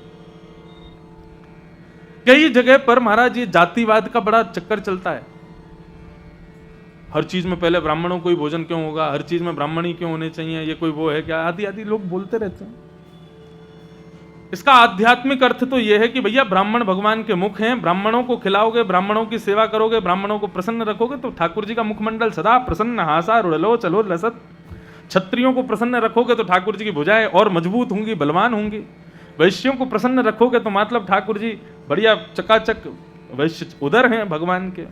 कई जगह पर महाराज ये जातिवाद का बड़ा चक्कर चलता है, हर चीज में पहले ब्राह्मणों को ही भोजन क्यों होगा, हर चीज में ब्राह्मण ही क्यों होने चाहिए, ये कोई वो है क्या, आदि आदि लोग बोलते रहते हैं। इसका आध्यात्मिक अर्थ तो यह है कि भैया ब्राह्मण भगवान के मुख हैं, ब्राह्मणों को खिलाओगे, ब्राह्मणों की सेवा करोगे, ब्राह्मणों को प्रसन्न रखोगे, तो ठाकुर जी का मुखमंडल सदा प्रसन्न, हासा रुड़लो चलो लसत। क्षत्रियों को प्रसन्न रखोगे तो ठाकुर जी की भुजाएं और मजबूत होंगी, बलवान होंगी। वैश्यों को प्रसन्न रखोगे तो मतलब ठाकुर जी बढ़िया चकाचक वैश्य उदर हैं भगवान के।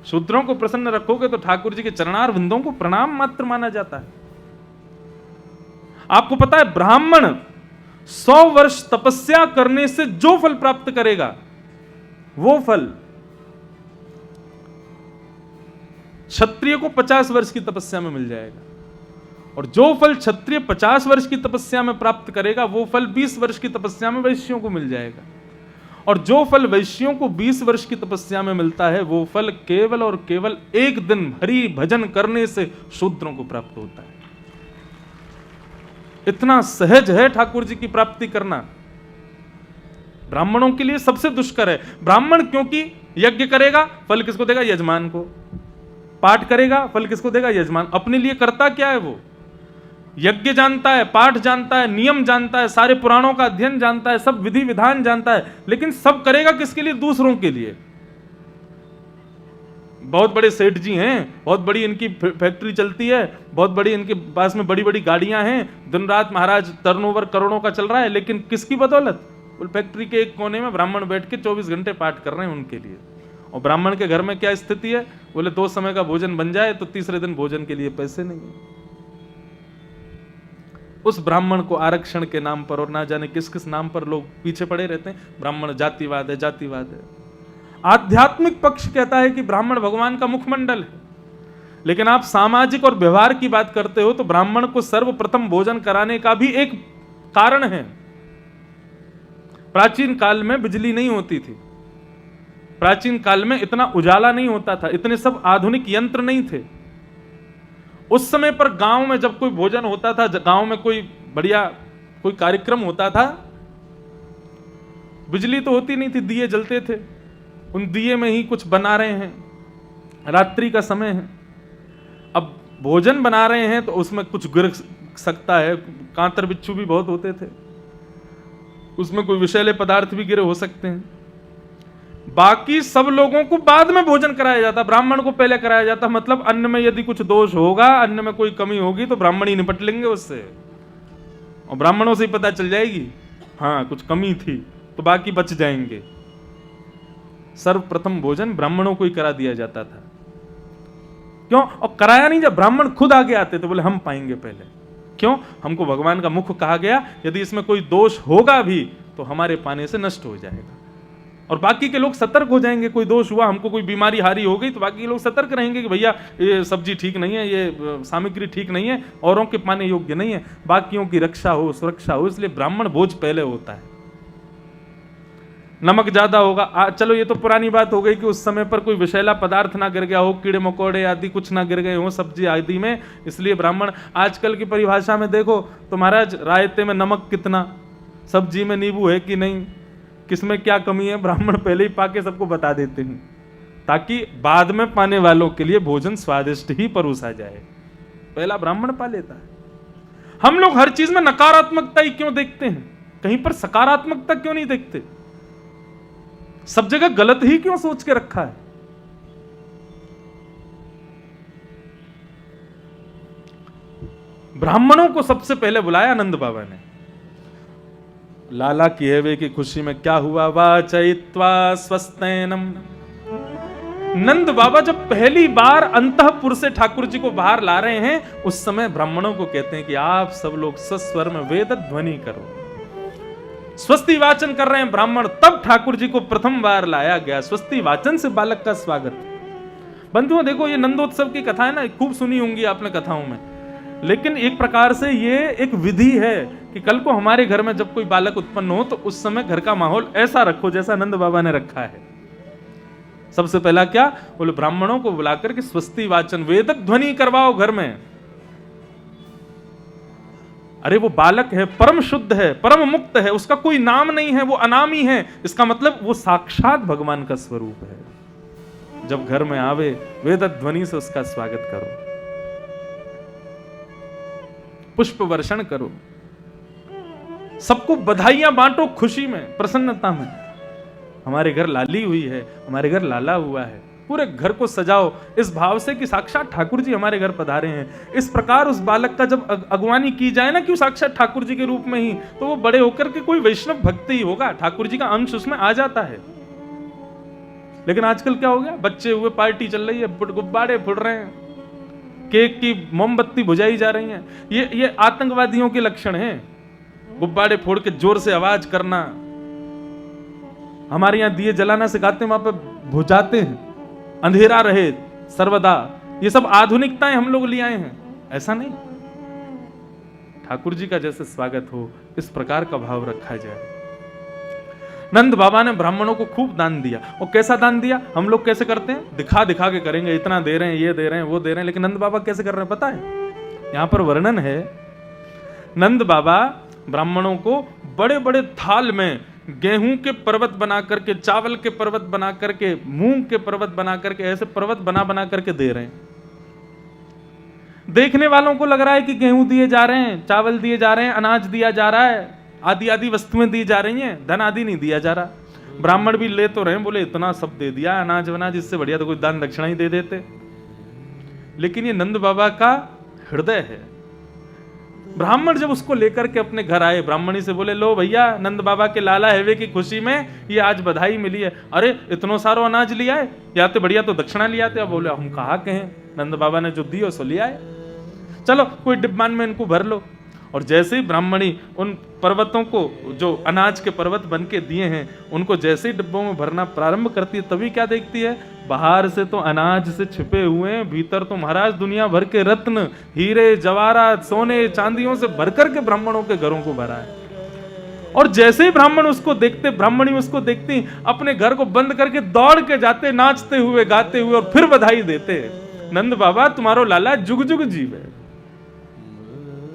शूद्रों को प्रसन्न रखोगे तो ठाकुर जी के चरणार विंदों को प्रणाम मात्र माना जाता है। आपको पता है ब्राह्मण 100 वर्ष तपस्या करने से जो फल प्राप्त करेगा, वो फल क्षत्रिय को 50 वर्ष की तपस्या में मिल जाएगा, और जो फल क्षत्रिय 50 वर्ष की तपस्या में प्राप्त करेगा, वो फल 20 वर्ष की तपस्या में वैश्यों को मिल जाएगा, और जो फल वैश्यों को 20 वर्ष की तपस्या में मिलता है, वो फल केवल और केवल एक दिन हरि भजन करने से शूद्रों को प्राप्त होता है। इतना सहज है ठाकुर जी की प्राप्ति करना, ब्राह्मणों के लिए सबसे दुष्कर है। ब्राह्मण क्योंकि यज्ञ करेगा, फल किसको देगा? यजमान को। पाठ करेगा, फल किसको देगा? यजमान। अपने लिए करता क्या है? वो यज्ञ जानता है, पाठ जानता है, नियम जानता है, सारे पुराणों का अध्ययन जानता है, सब विधि विधान जानता है, लेकिन सब करेगा किसके लिए? दूसरों के लिए। बहुत बड़े सेठ जी हैं, बहुत बड़ी इनकी फैक्ट्री चलती है, बहुत बड़ी इनके पास में बड़ी बड़ी गाड़ियां हैं, दिन रात महाराज टर्नओवर करोड़ों का चल रहा है, लेकिन किसकी बदौलत? फैक्ट्री के एक कोने में ब्राह्मण बैठ के 24 घंटे पाठ कर रहे हैं उनके लिए। और ब्राह्मण के घर में क्या स्थिति है? बोले 2 समय का भोजन बन जाए तो तीसरे दिन भोजन के लिए पैसे नहीं है। उस ब्राह्मण को आरक्षण के नाम पर और ना जाने किस किस नाम पर लोग पीछे पड़े रहते हैं। ब्राह्मण जातिवाद है, जातिवाद है। आध्यात्मिक पक्ष कहता है कि ब्राह्मण भगवान का मुखमंडल है, लेकिन आप सामाजिक और व्यवहार की बात करते हो तो ब्राह्मण को सर्वप्रथम भोजन कराने का भी एक कारण है। प्राचीन काल में बिजली नहीं होती थी, प्राचीन काल में इतना उजाला नहीं होता था, इतने सब आधुनिक यंत्र नहीं थे। उस समय पर गांव में जब कोई भोजन होता था, गांव में कोई बढ़िया कोई कार्यक्रम होता था, बिजली तो होती नहीं थी, दिए जलते थे, उन दिए में ही कुछ बना रहे हैं, रात्रि का समय है, अब भोजन बना रहे हैं तो उसमें कुछ गिर सकता है, कांतर बिच्छू भी बहुत होते थे, उसमें कोई विषैले पदार्थ भी गिरे हो सकते हैं। बाकी सब लोगों को बाद में भोजन कराया जाता, ब्राह्मण को पहले कराया जाता। मतलब अन्न में यदि कुछ दोष होगा, अन्न में कोई कमी होगी तो ब्राह्मण ही निपट लेंगे उससे, और ब्राह्मणों से ही पता चल जाएगी हाँ कुछ कमी थी, तो बाकी बच जाएंगे। सर्वप्रथम भोजन ब्राह्मणों को ही करा दिया जाता था। क्यों? और कराया नहीं, जब ब्राह्मण खुद आगे आते तो बोले हम पाएंगे पहले। क्यों? हमको भगवान का मुख कहा गया, यदि इसमें कोई दोष होगा भी तो हमारे पाने से नष्ट हो जाएगा। और बाकी के लोग सतर्क हो जाएंगे। कोई दोष हुआ, हमको कोई बीमारी हारी हो गई, तो बाकी के लोग सतर्क रहेंगे कि भैया ये सब्जी ठीक नहीं है, ये सामग्री ठीक नहीं है, औरों के पाने योग्य नहीं है, बाकियों की रक्षा हो, सुरक्षा हो। इसलिए ब्राह्मण भोज पहले होता है। नमक ज्यादा होगा, चलो ये तो पुरानी बात हो गई कि उस समय पर कोई विषैला पदार्थ ना गिर गया हो, कीड़े मकोड़े आदि कुछ ना गिर गए हो सब्जी आदि में, इसलिए ब्राह्मण। आजकल की परिभाषा में देखो तो महाराज रायते में नमक कितना, सब्जी में नींबू है कि नहीं, किसमें क्या कमी है, ब्राह्मण पहले ही पाके सबको बता देते हैं, ताकि बाद में पाने वालों के लिए भोजन स्वादिष्ट ही परोसा जाए। पहला ब्राह्मण पा लेता है। हम लोग हर चीज में नकारात्मकता ही क्यों देखते हैं, कहीं पर सकारात्मकता क्यों नहीं देखते? सब जगह गलत ही क्यों सोच के रखा है? ब्राह्मणों को सबसे पहले बुलाया नंद बाबा ने। लाला की हेवे की खुशी में क्या हुआ, वाचयित्वा स्वस्तेनम। नंद बाबा जब पहली बार अंतःपुर से ठाकुर जी को बाहर ला रहे हैं, उस समय ब्राह्मणों को कहते हैं कि आप सब लोग सस्वर में वेद ध्वनि करो। स्वस्ति वाचन कर रहे हैं ब्राह्मण, तब ठाकुर जी को प्रथम बार लाया गया। स्वस्ति वाचन से बालक का स्वागत। बंधुओं देखो, ये नंदोत्सव की कथा है ना, खूब सुनी होंगी आपने कथाओं में, लेकिन एक प्रकार से ये एक विधि है कि कल को हमारे घर में जब कोई बालक उत्पन्न हो तो उस समय घर का माहौल ऐसा रखो जैसा नंद बाबा ने रखा है। सबसे पहला क्या, बोले ब्राह्मणों को बुलाकर के स्वस्ति वाचन, वेदक ध्वनि करवाओ घर में। अरे वो बालक है, परम शुद्ध है, परम मुक्त है, उसका कोई नाम नहीं है, वो अनामी है, इसका मतलब वो साक्षात भगवान का स्वरूप है। जब घर में आवे वेद ध्वनि से उसका स्वागत करो, पुष्प वर्षण करो, सबको बधाइयां बांटो, खुशी में, प्रसन्नता में। हमारे घर लाली हुई है, हमारे घर लाला हुआ है, पूरे घर को सजाओ इस भाव से कि साक्षात ठाकुर जी हमारे घर पधारे हैं। इस प्रकार उस बालक का जब अगवानी की जाए ना कि साक्षात ठाकुर जी के रूप में ही, तो वो बड़े होकर के कोई वैष्णव भक्त ही होगा, ठाकुर जी का अंश उसमें आ जाता है। लेकिन आजकल क्या हो गया, बच्चे हुए, पार्टी चल रही है, गुब्बारे फुट रहे हैं, केक की मोमबत्ती बुझाई जा रही है। ये आतंकवादियों के लक्षण हैं, गुब्बारे फोड़ के जोर से आवाज करना। हमारे यहां दिए जलाना सिखाते हैं, वहां पे बुझाते हैं, अंधेरा रहे सर्वदा। ये सब आधुनिकताएं हम लोग ले आए हैं, ऐसा नहीं। ठाकुर जी का जैसे स्वागत हो इस प्रकार का भाव रखा जाए। नंद बाबा ने ब्राह्मणों को खूब दान दिया। और कैसा दान दिया, हम लोग कैसे करते हैं, दिखा दिखा के करेंगे, इतना दे रहे हैं, ये दे रहे हैं, वो दे रहे हैं, लेकिन नंद बाबा कैसे कर रहे हैं पता है? यहां पर वर्णन है, नंद बाबा ब्राह्मणों को बड़े बड़े थाल में गेहूं के पर्वत बना करके, चावल के पर्वत बना करके, मूंग के पर्वत बना करके, ऐसे पर्वत बना बना करके दे रहे हैं। देखने वालों को लग रहा है कि गेहूं दिए जा रहे हैं, चावल दिए जा रहे हैं, अनाज दिया जा रहा है, आदि आदि वस्तुएं दी जा रही हैं, धन आदि नहीं दिया जा रहा। ब्राह्मण भी ले तो रहे हैं, बोले इतना सब दे दिया, अनाज वनाज, इससे बढ़िया तो कोई दान दक्षिणा ही दे देते। लेकिन ये नंद बाबा का हृदय है। ब्राह्मण जब उसको लेकर के अपने घर आए, ब्राह्मणी से बोले, लो भैया, नंद बाबा के लाला हेवे की खुशी में ये आज बधाई मिली है। अरे इतनो सारो अनाज लिया है, या तो बढ़िया तो दक्षिणा लिया थे। बोले हम कहा के हैं, नंद बाबा ने जो दी सो लिया है, चलो कोई डिब्बान में इनको भर लो। और जैसे ही ब्राह्मणी उन पर्वतों को, जो अनाज के पर्वत बन के दिए हैं, उनको जैसे ही डिब्बों में भरना प्रारंभ करती है, तभी क्या देखती है, बाहर से तो अनाज से छिपे हुए हैं, भीतर तो महाराज दुनिया भर के रत्न, हीरे जवाहरात, सोने चांदियों से भरकर के ब्राह्मणों के घरों को भरा है। और जैसे ही ब्राह्मण उसको देखते, ब्राह्मणी उसको देखती, अपने घर को बंद करके दौड़ के जाते, नाचते हुए, गाते हुए, और फिर बधाई देते, नंद बाबा तुम्हारो लाला जुग जुग जीवे।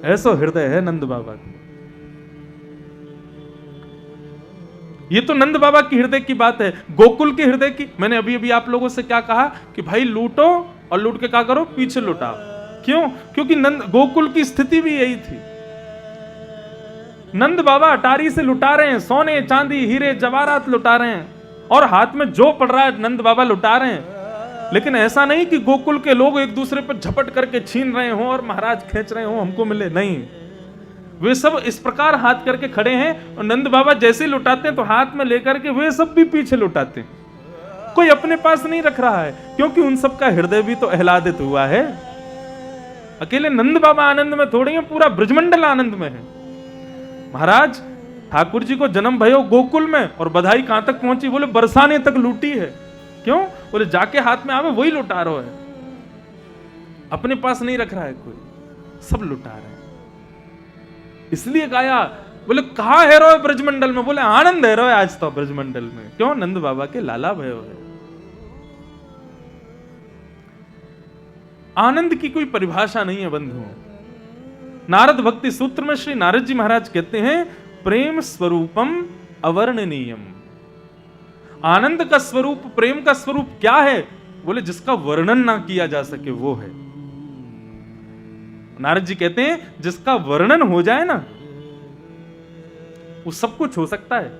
ऐसा हृदय है नंद बाबा का। ये तो नंद बाबा की हृदय की बात है। गोकुल के हृदय की, मैंने अभी अभी आप लोगों से क्या कहा कि भाई लूटो, और लूट के क्या करो, पीछे लुटाओ। क्यों? क्योंकि नंद गोकुल की स्थिति भी यही थी। नंद बाबा अटारी से लुटा रहे हैं, सोने चांदी हीरे जवाहरात लुटा रहे हैं, और हाथ में जो पड़ रहा है नंद बाबा लुटा रहे हैं। लेकिन ऐसा नहीं कि गोकुल के लोग एक दूसरे पर झपट करके छीन रहे हो और महाराज खींच रहे हो हमको मिले, नहीं। वे सब इस प्रकार हाथ करके खड़े हैं, और नंद बाबा जैसे लुटाते हैं तो हाथ में लेकर के वे सब भी पीछे लुटाते हैं। कोई अपने पास नहीं रख रहा है, क्योंकि उन सब का हृदय भी तो आह्लादित हुआ है। अकेले नंद बाबा आनंद में थोड़ी है, पूरा ब्रजमंडल आनंद में है। महाराज ठाकुर जी को जन्म भयो गोकुल में, और बधाई कहां तक पहुंची? बोले बरसाने तक लूटी है। क्यों? बोले जाके हाथ में आवे वही लुटा रहा है, अपने पास नहीं रख रहा है कोई, सब लुटा रहे हैं। इसलिए गाया, बोले कहा है रो ब्रजमंडल में? बोले आनंद है रो आज तो ब्रजमंडल में। क्यों? नंद बाबा के लाला भयो है। आनंद की कोई परिभाषा नहीं है बंधुओं। नारद भक्ति सूत्र में श्री नारद जी महाराज कहते हैं, प्रेम स्वरूपम अवर्णनीयम। आनंद का स्वरूप, प्रेम का स्वरूप क्या है? बोले जिसका वर्णन ना किया जा सके वो है। नारद जी कहते हैं जिसका वर्णन हो जाए ना, वो सब कुछ हो सकता है,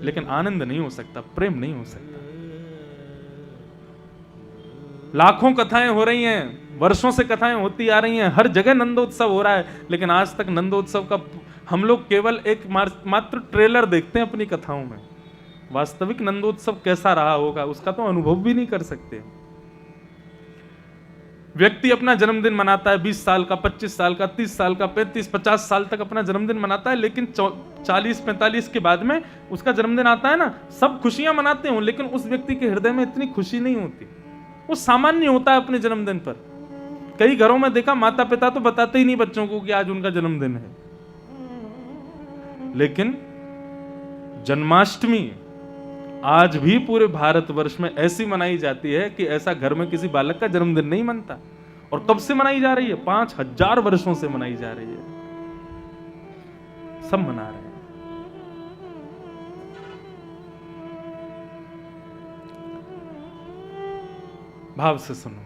लेकिन आनंद नहीं हो सकता, प्रेम नहीं हो सकता। लाखों कथाएं हो रही हैं, वर्षों से कथाएं होती आ रही हैं, हर जगह नंदोत्सव हो रहा है, लेकिन आज तक नंदोत्सव का हम लोग केवल एक मात्र ट्रेलर देखते हैं अपनी कथाओं में। वास्तविक नंदोत्सव कैसा रहा होगा उसका तो अनुभव भी नहीं कर सकते। व्यक्ति अपना जन्मदिन मनाता है, 20 साल का, 25 साल का, 30 साल का, 35-50 साल तक अपना जन्मदिन मनाता है, लेकिन 40-45 के बाद में उसका जन्मदिन आता है ना, सब खुशियां मनाते हो, लेकिन उस व्यक्ति के हृदय में इतनी खुशी नहीं होती। वो सामान्य होता है अपने जन्मदिन पर। कई घरों में देखा, माता पिता तो बताते ही नहीं बच्चों को कि आज उनका जन्मदिन है, लेकिन जन्माष्टमी आज भी पूरे भारतवर्ष में ऐसी मनाई जाती है कि ऐसा घर में किसी बालक का जन्मदिन नहीं मनता। और कब से मनाई जा रही है? 5000 वर्षों से मनाई जा रही है। सब मना रहे हैं। भाव से सुनो,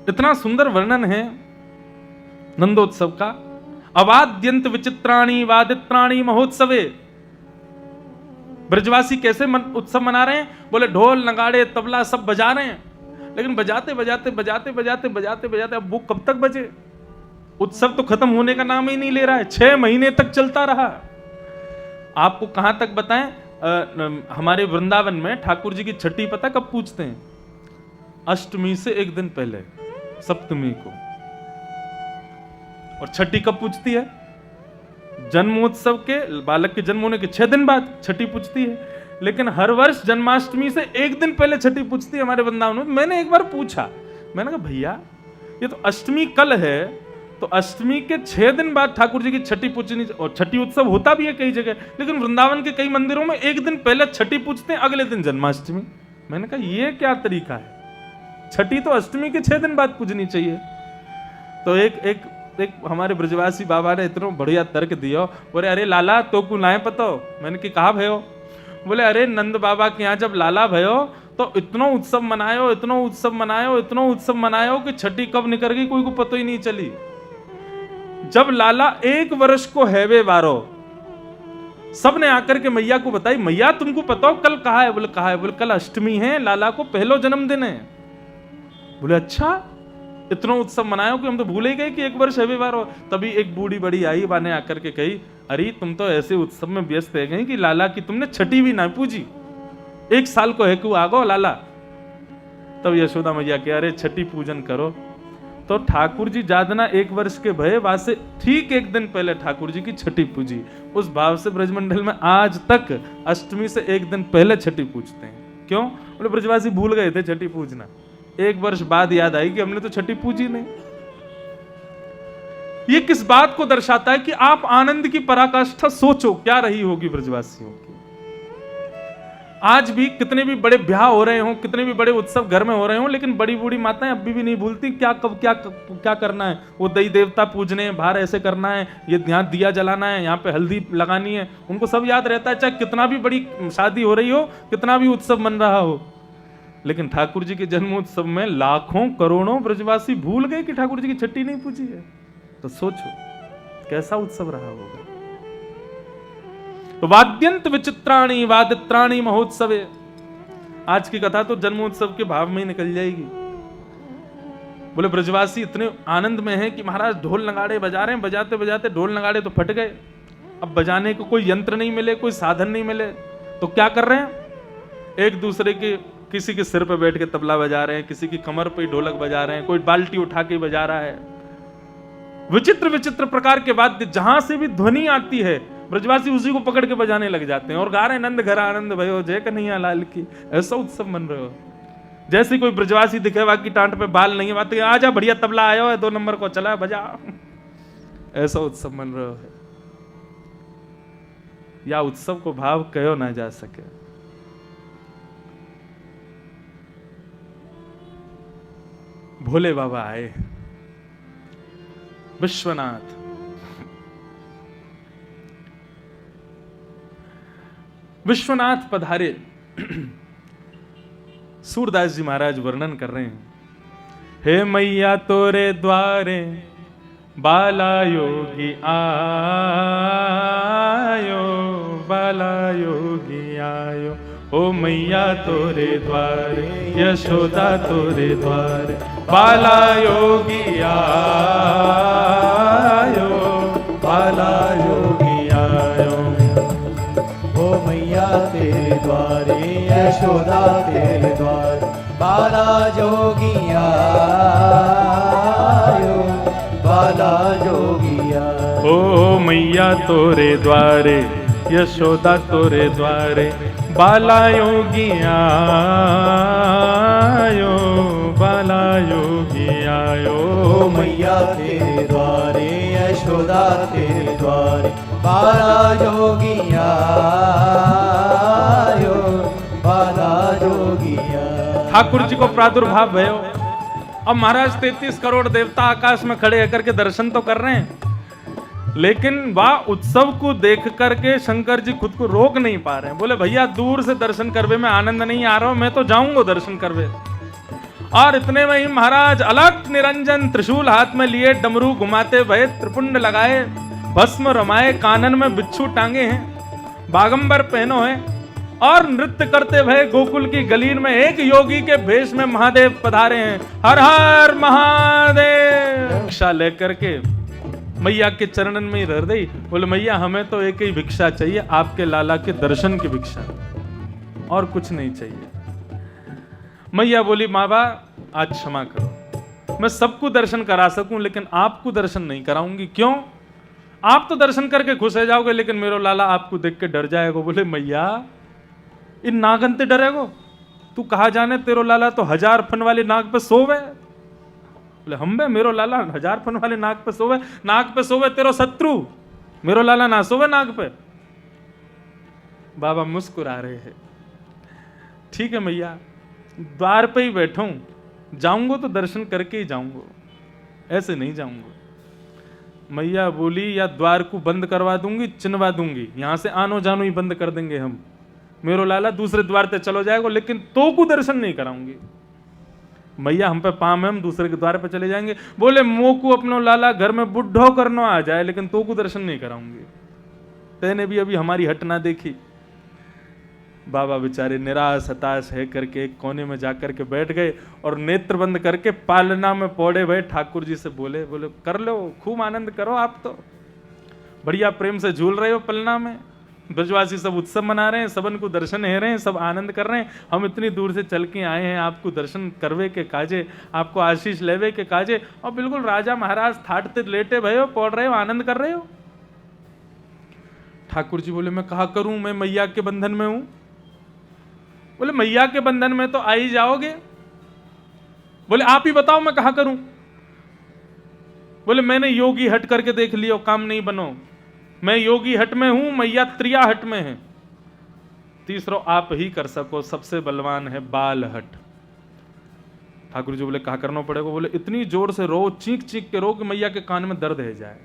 इतना सुंदर वर्णन है नंदोत्सव का। अवाद्यंत विचित्राणी वादित्राणी महोत्सवे। ब्रजवासी कैसे उत्सव मना रहे हैं? बोले ढोल नगाड़े तबला सब बजा रहे हैं, लेकिन बजाते बजाते बजाते बजाते बजाते बजाते अब वो कब तक बजे? उत्सव तो खत्म होने का नाम ही नहीं ले रहा है। 6 महीने तक चलता रहा। आपको कहां तक बताएं, हमारे वृंदावन में ठाकुर जी की छठी पता कब पूजते हैं? अष्टमी से एक दिन पहले, सप्तमी को। और छठी कब पूजती है? जन्मोत्सव के, बालक के जन्म होने के 6 दिन बाद छठी पूजती है। लेकिन हर वर्ष जन्माष्टमी से एक दिन पहले छठी पूजती है हमारे वृंदावन में। मैंने एक बार पूछा, मैंने कहा भैया ये तो अष्टमी कल है, तो अष्टमी के 6 दिन बाद ठाकुर जी की छठी पूजनी, और छठी उत्सव होता भी है कई जगह, लेकिन वृंदावन के कई मंदिरों में एक दिन पहले छठी पूजते हैं, अगले दिन जन्माष्टमी। मैंने कहा ये क्या तरीका है? छठी तो अष्टमी के 6 दिन बाद पूजनी चाहिए। तो एक हमारे ब्रजवासी बाबा ने इतना बढ़िया तर्क दिया। बोले अरे लाला तो को लाए पतो? मैंने कहा भयो? बोले अरे नंद बाबा के यहाँ जब लाला भयो तो इतना उत्सव मनायो, इतना उत्सव मनायो, इतना उत्सव मनायो कि छठी कब निकल गई कोई को पता ही नहीं चली। जब लाला 1 वर्ष को हैवे वारो, सबने आकर के मैया को बताई, मैया तुमको पता हो कल कहा है? बोले कहा है? बोले कल अष्टमी है, लाला को पहलो जन्मदिन है। बोले अच्छा, इतना उत्सव मनायो कि हम तो भूल ही गए कि 1 वर्ष हैवे वारो। तभी एक बूढ़ी बड़ी आई बाने आकर के कही, अरे तुम तो ऐसे उत्सव में व्यस्त है गई कि लाला की तुमने छठी भी ना पूजी, 1 साल को है क्यों आगो लाला। तब यशोदा मैया के अरे छठी पूजन करो। तो ठाकुर जी जादना 1 वर्ष के भय वासे ठीक 1 दिन पहले ठाकुर जी की छठी पूजी। उस भाव से ब्रजमंडल में आज तक अष्टमी से 1 दिन पहले छठी पूजते हैं। क्यों? बोले ब्रजवासी भूल गए थे छठी पूजना, 1 वर्ष बाद याद आई कि हमने तो छठी पूजी नहीं। ये किस बात को दर्शाता है कि आप आनंद की पराकाष्ठा सोचो क्या रही होगी ब्रजवासियों की। आज भी कितने भी बड़े ब्याह हो रहे हो, कितने भी बड़े उत्सव घर में हो रहे हो, लेकिन बड़ी बूढ़ी माताएं अभी भी नहीं भूलती क्या कब क्या करना है। वो दही देवता पूजने हैं, बाहर ऐसे करना है, ये यहाँ दिया जलाना है, यहाँ पे हल्दी लगानी है, उनको सब याद रहता है, चाहे कितना भी बड़ी शादी हो रही हो, कितना भी उत्सव मन रहा हो। लेकिन ठाकुर जी के जन्मोत्सव में लाखों करोड़ों ब्रजवासी भूल गए कि ठाकुर जी की छठी नहीं पूजी है। तो सोचो कैसा उत्सव रहा होगा। तो वाद्यंत विचित्राणी वादित्राणी महोत्सवे। आज की कथा तो जन्मोत्सव के भाव में ही निकल जाएगी। बोले ब्रजवासी इतने आनंद में है कि महाराज ढोल नगाड़े बजा रहे हैं, बजाते बजाते ढोल नगाड़े तो फट गए। अब बजाने को कोई यंत्र नहीं मिले, कोई साधन नहीं मिले, तो क्या कर रहे हैं? एक दूसरे के, किसी के सिर पे बैठ के तबला बजा रहे हैं, किसी की कमर पे ढोलक बजा रहे हैं, कोई बाल्टी उठा के बजा रहा है। विचित्र विचित्र प्रकार के वाद्य, जहां से भी ध्वनि आती है ब्रजवासी उसी को पकड़ के बजाने लग जाते हैं और गा रहे हैं नंद घर आनंद भयो जय कन्हैया लाल की। ऐसा उत्सव मन रहे हो। जैसे कोई ब्रजवासी दिखे बाकी टांट पे बाल नहीं है, बात आजा बढ़िया तबला आयो है 2 नंबर को चला बजा, ऐसा उत्सव मन रहे हो है। या उत्सव को भाव कहो ना जा सके। भोले बाबा आए, विश्वनाथ विश्वनाथ पधारे। सूरदास जी महाराज वर्णन कर रहे हैं, हे मैया तोरे द्वारे बाला योगी आयो, बाला योगी आयो, ओ मैया तोरे द्वारे यशोदा तोरे द्वारे बाला योगी आयो, बाला योगी आयो, ओ मैया तेरे द्वारे यशोदा तेरे द्वारे बाला जोगी आयो, बाला जोगी आयो, ओ मैया तोरे द्वारे यशोदा तोरे द्वारे बाला योगी आयो, बाला योगी आयो, ओ मैया तेरे द्वारे यशोदा तेरे द्वारे बाला जोगी आयो, बाला जोगी आयो। ठाकुर जी को प्रादुर्भाव भयो। अब महाराज 33 करोड़ देवता आकाश में खड़े होकर के दर्शन तो कर रहे हैं, लेकिन वह उत्सव को देख करके शंकर जी खुद को रोक नहीं पा रहे हैं। बोले भैया दूर से दर्शन करवे में आनंद नहीं आ रहा हूं, मैं तो जाऊंगा दर्शन करवे। और इतने में ही महाराज अलग निरंजन त्रिशूल हाथ में लिए डमरू घुमाते भये, त्रिपुंड लगाए, भस्म रमाए, कानन में बिच्छू टांगे हैं, बागंबर पहनो है और नृत्य करते भये गोकुल की गलीन में एक योगी के भेष में महादेव पधारे हैं। हर हर महादेव भिक्षा लेकर के मैया के चरणन में ही रह गई। बोले मैया हमें तो एक ही भिक्षा चाहिए, आपके लाला के दर्शन की भिक्षा, और कुछ नहीं चाहिए। मैया बोली माँ आज क्षमा करो, मैं सबको दर्शन करा सकूं लेकिन आपको दर्शन नहीं कराऊंगी। क्यों? आप तो दर्शन करके खुश हो जाओगे लेकिन मेरा लाला आपको देख के डर जाएगा। बोले मैया इन नागन ते डरेगो, तू कहा जाने तेरो लाला तो 1000 फन वाली नाग पे सोवे। बोले हम बे मेरो लाला 1000 फन वाले नाग पे सोवे, नाग पे सोवे तेरो शत्रु, मेरो लाला ना सोवे नाग पे। बाबा मुस्कुरा रहे हैं। ठीक है मैया, द्वार पे ही बैठा हूं, जाऊंगा तो दर्शन करके ही जाऊंगा, ऐसे नहीं जाऊंगा। मैया बोली या द्वार को बंद करवा दूंगी, चिनवा दूंगी, यहां से आनो जानो ही बंद कर देंगे हम, मेरो लाला दूसरे द्वार पे चलो जाएगा, लेकिन तो को दर्शन नहीं कराऊंगी। मैया हम पे पाम है, हम दूसरे के द्वार पे चले जाएंगे। बोले मो को अपनो लाला घर में बुढ़ो करना आ जाए लेकिन तो को दर्शन नहीं कराऊंगी। तेने भी अभी हमारी हट ना देखी। बाबा बेचारे निराश हताश है करके एक कोने में जाकर के बैठ गए और नेत्र बंद करके पालना में पौड़े भये ठाकुर जी से बोले कर लो, खूब आनंद करो, आप तो बढ़िया प्रेम से झूल रहे हो पलना में, ब्रजवासी सब उत्सव मना रहे हैं, सबन को दर्शन है रहे हैं, सब आनंद कर रहे हैं, हम इतनी दूर से चल के आए हैं आपको दर्शन करवे के काजे, आपको आशीष लेवे के काजे, और बिल्कुल राजा महाराज थाटते लेटे भये हो, पौड़ रहे हो, आनंद कर रहे हो। ठाकुर जी बोले मैं कहा करूं, मैं मैया के बंधन में हूं। बोले मैया के बंधन में तो आ ही जाओगे। बोले आप ही बताओ मैं कहा करूं। बोले मैंने योगी हट करके देख लियो, काम नहीं बनो, मैं योगी हट में हूं, मैया त्रिया हट में है, तीसरो आप ही कर सको, सबसे बलवान है बाल हट। ठाकुर जी बोले कहा करना पड़ेगा। बोले इतनी जोर से रो, चीख चीख के रो कि मैया के कान में दर्द है जाए।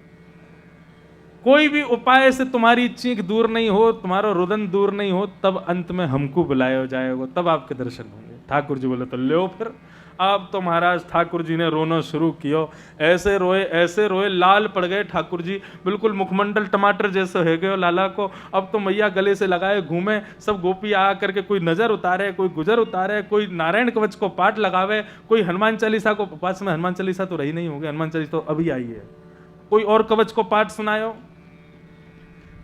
कोई भी उपाय से तुम्हारी चीख दूर नहीं हो, तुम्हारा रुदन दूर नहीं हो, तब अंत में हमको बुलाया जाएगा, तब आपके दर्शन होंगे। ठाकुर जी बोले तो लो फिर। अब तो महाराज ठाकुर जी ने रोना शुरू किया, ऐसे रोए, लाल पड़ गए ठाकुर जी, बिल्कुल मुखमंडल टमाटर जैसे हो गए लाला को। अब तो मैया गले से लगाए घूमे, सब गोपी आ करके कोई नजर उतारे, कोई गुजर उतारे, कोई नारायण कवच को पाठ लगावे, कोई हनुमान चालीसा को, पास में हनुमान चालीसा तो रही नहीं होगी, हनुमान चालीसा तो अभी आई है, कोई और कवच को पाठ सुनायो,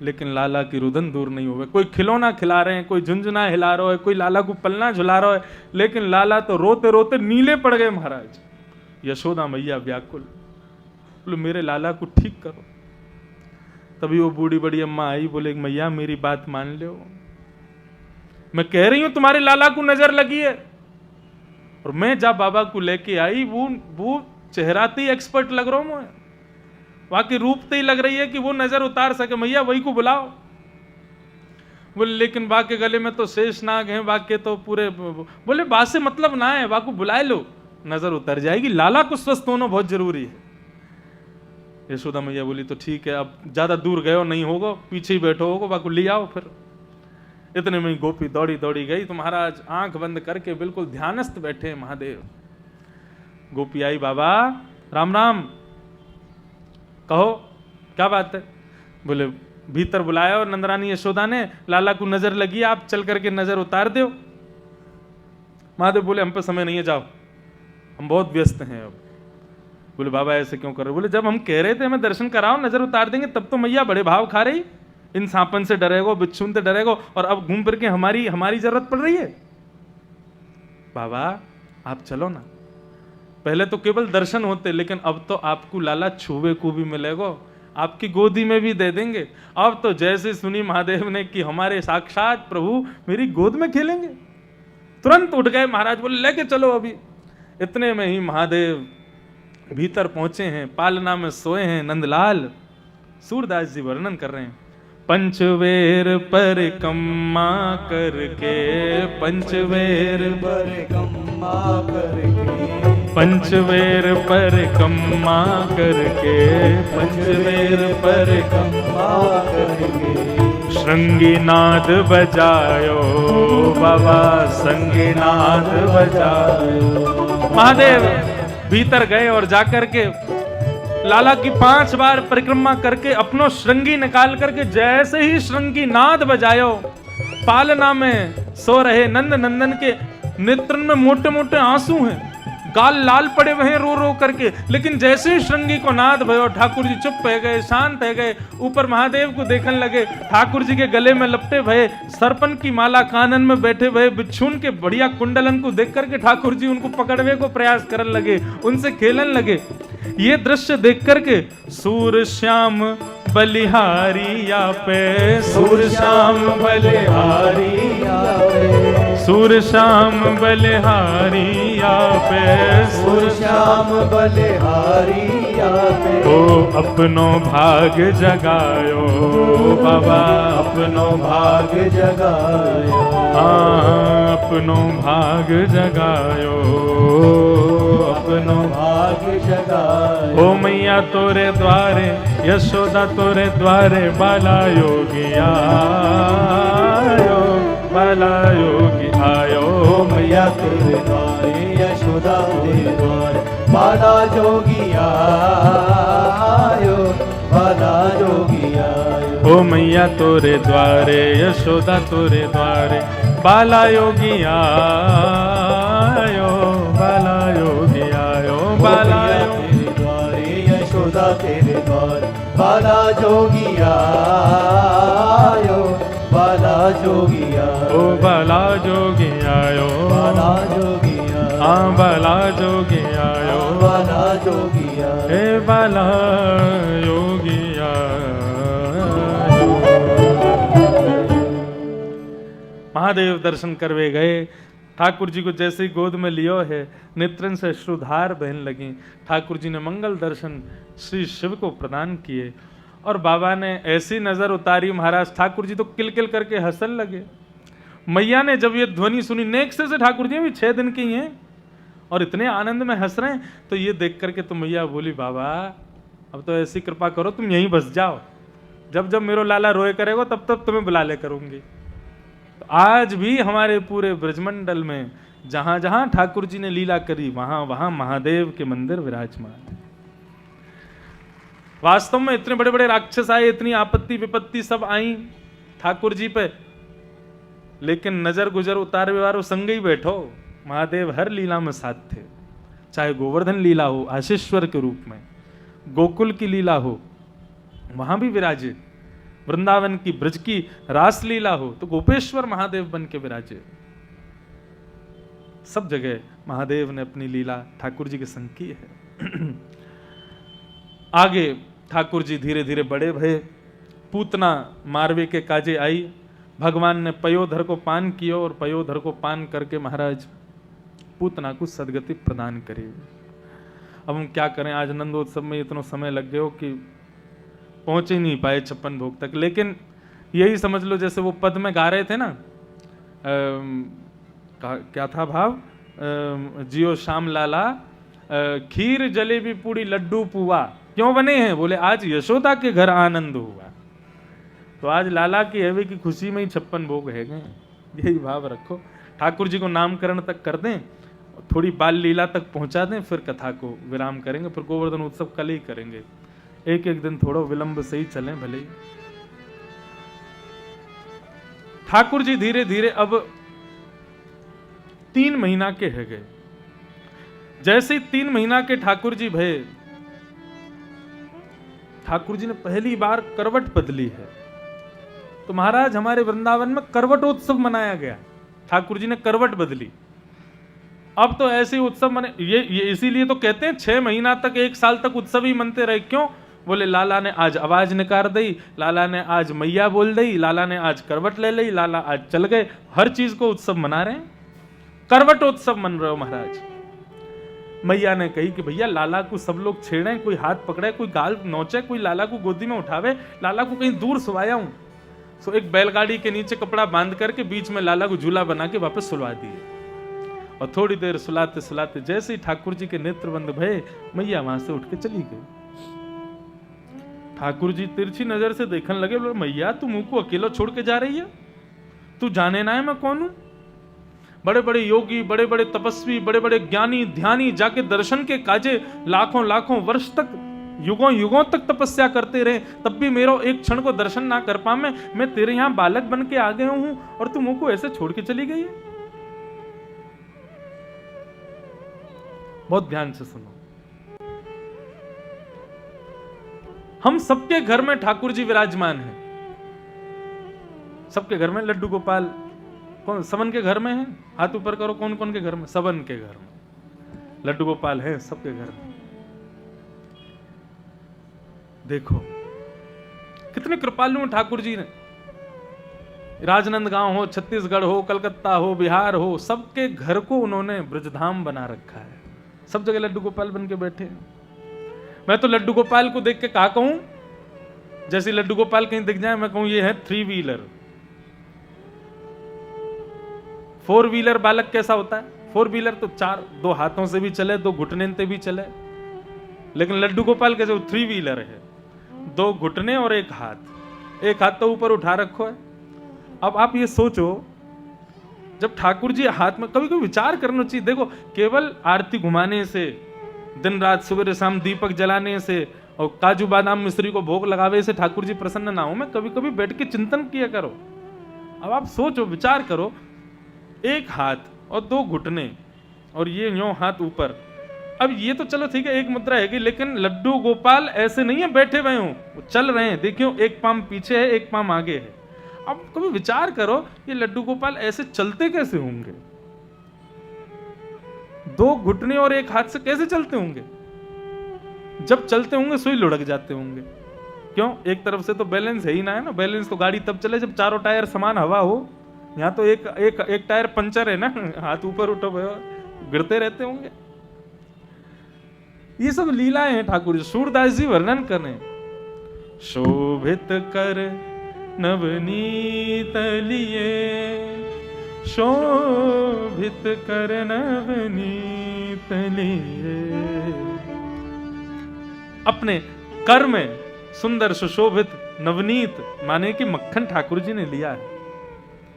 लेकिन लाला की रुदन दूर नहीं हुए। कोई खिलौना खिला रहे हैं, कोई झुंझुना हिला रहा है, कोई लाला को पलना झुला रहा है, लेकिन लाला तो रोते रोते नीले पड़ गए महाराज। यशोदा मैया व्याकुल। बोले मेरे लाला को ठीक करो। तभी वो बूढ़ी बड़ी अम्मा आई, बोले मैया मेरी बात मान लो, मैं कह रही हूं तुम्हारे लाला को नजर लगी है। और मैं जब बाबा को लेके आई, वो चेहरा ही एक्सपर्ट लग रहा हूं मैं, वाकई रूप ही लग रही है कि वो नजर उतार सके। मैया वही को बुलाओ। बोले लेकिन बा के गले में तो शेष नाग है, बा के तो पूरे, बोले बा से मतलब ना है, बा को बुलाए लो, नजर उतर जाएगी। लाला को स्वस्थ होना बहुत जरूरी है। यशोदा मैया बोली तो ठीक है, अब ज्यादा दूर गए हो नहीं होगा, पीछे ही बैठो होगा, बा को ले आओ। फिर इतने में गोपी दौड़ी दौड़ी गई तो महाराज आंख बंद करके बिल्कुल ध्यानस्थ बैठे महादेव। गोपी आई, बाबा राम राम, कहो क्या बात है। बोले भीतर बुलाया और नंदरानी यशोदा ने, लाला को नजर लगी, आप चल करके नजर उतार दो। महादेव बोले हम पे समय नहीं है, जाओ, हम बहुत व्यस्त हैं अब। बोले बाबा ऐसे क्यों कर रहे? बोले जब हम कह रहे थे हमें दर्शन कराओ, नजर उतार देंगे, तब तो मैया बड़े भाव खा रही, इन सांपन से डरेगो, बिच्छून से डरेगो, और अब घूम फिर के हमारी जरूरत पड़ रही है। बाबा आप चलो ना, पहले तो केवल दर्शन होते, लेकिन अब तो आपको लाला छुवे को भी मिलेगा, आपकी गोदी में भी दे देंगे। अब तो जैसे सुनी महादेव ने कि हमारे साक्षात प्रभु मेरी गोद में खेलेंगे, तुरंत उठ गए महाराज, बोले लेके चलो अभी। इतने में ही महादेव भीतर पहुंचे हैं, पालना में सोए हैं नंदलाल। सूरदास जी वर्णन कर रहे हैं, पंचवेर परिक्रमा करके, पंचवेर परिक्रमा करके, पंचवेर परिक्रमा करके, पंचवेर परिक्रमा करके, श्रृंगीनाद बजायो बाबा, श्रृंगीनाद बजायो। महादेव भीतर गए और जाकर के लाला की 5 बार परिक्रमा करके अपनो श्रृंगी निकाल करके जैसे ही श्रृंगी नाद बजायो, पालना में सो रहे नंद नंदन के नेत्र में मोटे मोटे आंसू हैं, गाल लाल पड़े हुए हैं रो रो करके, लेकिन जैसे ही श्रृंगी को नाद भयो, ठाकुर जी चुप रह गए, शांत रह गए। ऊपर महादेव को देखने लगे, ठाकुर जी के गले में लपटे भये सरपन की माला, कानन में बैठे भये बिच्छून के बढ़िया कुंडलन को देख करके ठाकुर जी उनको पकड़ने को प्रयास करने लगे, उनसे खेलने लगे। ये दृश्य देख करके सूर श्याम बलिहारी या पे, सूर श्याम बलिहारी या पे, सूर श्याम बलिहारी या पे, सूर श्याम बलिहारी या पे, ओ अपनो भाग जगायो बाबा, अपनो भाग जगायो, हाँ अपनो भाग जगायो, अपनो भाग जगायो। ओ मैया तोरे द्वारे, यशोदा तोरे द्वारे, बाला योगी आयो, बाला योगी आयो। मैया तेरे द्वारे, यशोदा तेरे द्वारे, बाला जोगी आयो, बाला जोगी आयो। ओ मैया तोरे द्वारे, यशोदा तोरे द्वारे, बाला योगी आयो, बाला योगी आयो, बाला तेरे द्वारे, यशोदा तेरे द्वारे, बाला जोगी आयो, बाला जोगी आयो। ओ बाला जोगी आयो, बाला जोगी आयो, हाँ बाला जोगी आयो, बाला जोगी आयो, हे बाला योगी आयो। महादेव दर्शन करवे गए, ठाकुर जी को जैसे ही गोद में लियो है, नेत्रन से अश्रुधार बहन लगी। ठाकुर जी ने मंगल दर्शन श्री शिव को प्रदान किए और बाबा ने ऐसी नजर उतारी, महाराज ठाकुर जी तो किलकिल करके हंसन लगे। मैया ने जब ये ध्वनि सुनी, नेक्स्ट से ठाकुर जी भी 6 दिन के ही हैं और इतने आनंद में हंस रहे हैं, तो ये देख करके तो मैया बोली बाबा अब तो ऐसी कृपा करो तुम यहीं बस जाओ, जब जब मेरो लाला रोए करेगा तब तब तुम्हें बुला ले करूंगी। तो आज भी हमारे पूरे ब्रजमंडल में जहां जहां ठाकुर जी ने लीला करी, वहां वहां महादेव के मंदिर विराजमान। वास्तव में इतने बड़े बड़े राक्षस आए, इतनी आपत्ति विपत्ति सब आई ठाकुर जी पे, लेकिन नजर गुजर उतारे वारो संग ही बैठो, महादेव हर लीला में साथ थे। चाहे गोवर्धन लीला हो आशीश्वर के रूप में, गोकुल की लीला हो वहां भी विराजे, वृंदावन की ब्रज की रास लीला हो तो गोपेश्वर महादेव बन के विराजे। सब जगह महादेव ने अपनी लीला ठाकुर जी के संग की है। आगे ठाकुर जी धीरे धीरे बड़े भये। पूतना मारवे के काजे आई। भगवान ने पयोधर को पान किया और पयोधर को पान करके महाराज पूतना को सदगति प्रदान करी। अब हम क्या करें, आज नंदोत्सव में इतना समय लग गया कि पहुंच ही नहीं पाए 56 भोग तक। लेकिन यही समझ लो जैसे वो पद में गा रहे थे ना, क्या था भाव, जियो श्याम लाला खीर जलेबी पूड़ी लड्डू पुआ क्यों बने हैं, बोले आज यशोदा के घर आनंद हुआ। तो आज लाला की हवे की खुशी में ही 56 भोग है गए। यही भाव रखो, ठाकुर जी को नामकरण तक कर दें, थोड़ी बाल लीला तक पहुंचा दें, फिर कथा को विराम करेंगे। फिर गोवर्धन उत्सव कल ही करेंगे, एक एक दिन थोड़ा विलंब से ही चलें भले ही। ठाकुर जी धीरे धीरे अब 3 महीना के है गए। जैसे ही 3 महीना के ठाकुर जी भये, ठाकुर जी ने पहली बार करवट बदली है। तो महाराज हमारे वृंदावन में करवटोत्सव मनाया गया, ठाकुर जी ने करवट बदली। अब तो ऐसे उत्सव मने, ये इसीलिए तो कहते हैं 6 महीना तक 1 साल तक उत्सव ही मनते रहे। क्यों, बोले लाला ने आज आवाज निकाल दी, लाला ने आज मैया बोल दी, लाला ने आज करवट ले ली, लाला आज चल गए। हर चीज को उत्सव मना रहे हैं, करवटोत्सव मन रहे हो महाराज। मैया ने कही कि भैया लाला को सब लोग छेड़े, कोई हाथ पकड़े, कोई गाल नोचे, कोई लाला को गोदी में उठावे, लाला को कहीं दूर सुलाया हूं। तो एक बैलगाड़ी के नीचे कपड़ा बांध करके बीच में लाला को झूला बना के वापस सुलवा दिए। और थोड़ी देर सुलाते सुलाते जैसे ही ठाकुर जी के नेत्र बंद भये, मैया वहां से उठ के चली गई। ठाकुर जी तिरछी नजर से देखने लगे, बोले मैया तू मुंह को अकेला छोड़ के जा रही है, तू जाने ना है मैं कौन हूं। बड़े बड़े योगी, बड़े बड़े तपस्वी, बड़े बड़े ज्ञानी ध्यानी जाके दर्शन के काजे लाखों लाखों वर्ष तक, युगों युगों तक तपस्या करते रहे, तब भी मेरा एक क्षण को दर्शन ना कर पा। मैं तेरे यहां बालक बन के आ गया हूं और तू मुंह को ऐसे छोड़ के चली गई है। बहुत ध्यान से सुनो, हम सबके घर में ठाकुर जी विराजमान हैं। सबके घर में लड्डू गोपाल, कौन सबन के घर में है, हाथ ऊपर करो, कौन कौन के घर में, सबन के घर में लड्डू गोपाल है, सबके घर में। देखो कितने कृपालु ठाकुर जी ने। राजनांदगांव हो, छत्तीसगढ़ हो, कलकत्ता हो, बिहार हो, सबके घर को उन्होंने ब्रजधाम बना रखा है। सब जगह लड्डू गोपाल बन के बैठे हैं। मैं तो लड्डू गोपाल को देख के कहा कहूं, जैसे लड्डू गोपाल कहीं दिख जाए मैं कहूं ये है 3 व्हीलर। 4 व्हीलर बालक कैसा होता है, 4 व्हीलर तो 2 हाथों से भी चले, 2 घुटने से भी चले। लेकिन लड्डू गोपाल कैसे 3 व्हीलर है, 2 घुटने और 1 हाथ। 1 हाथ तो ऊपर उठा रखो है। अब आप ये सोचो, जब ठाकुर जी हाथ में, कभी कभी विचार करना चाहिए। देखो केवल आरती घुमाने से, दिन रात सुबह शाम दीपक जलाने से और काजू बादाम मिश्री को भोग लगावे से ठाकुर जी प्रसन्न ना हो। मैं कभी कभी बैठ के चिंतन किया करो। अब आप सोचो, विचार करो, 1 हाथ और 2 घुटने और ये यूं हाथ ऊपर। अब ये तो चलो ठीक है, एक मुद्रा है, लेकिन लड्डू गोपाल ऐसे नहीं है बैठे हुए हों, वो चल रहे हैं। देखियो, 1 पाम पीछे है, 1 पाम आगे है। अब कभी विचार करो, ये लड्डू गोपाल ऐसे चलते कैसे होंगे? 2 घुटने और 1 हाथ से कैसे चलते होंगे? जब चलते होंगे सुई लुढ़क जाते होंगे। क्यों? एक तरफ से तो बैलेंस है ही ना, है ना। बैलेंस तो गाड़ी तब चले जब चारों टायर समान हवा हो। यहाँ तो एक टायर पंचर है ना, हाथ ऊपर उठो गिरते रहते होंगे। ये सब लीलाएं हैं ठाकुर जी। सूरदास जी वर्णन करें, शोभित कर नवनीत लिए, शोभित कर नवनीत लिए। अपने कर में सुंदर सुशोभित नवनीत माने कि मक्खन ठाकुर जी ने लिया है।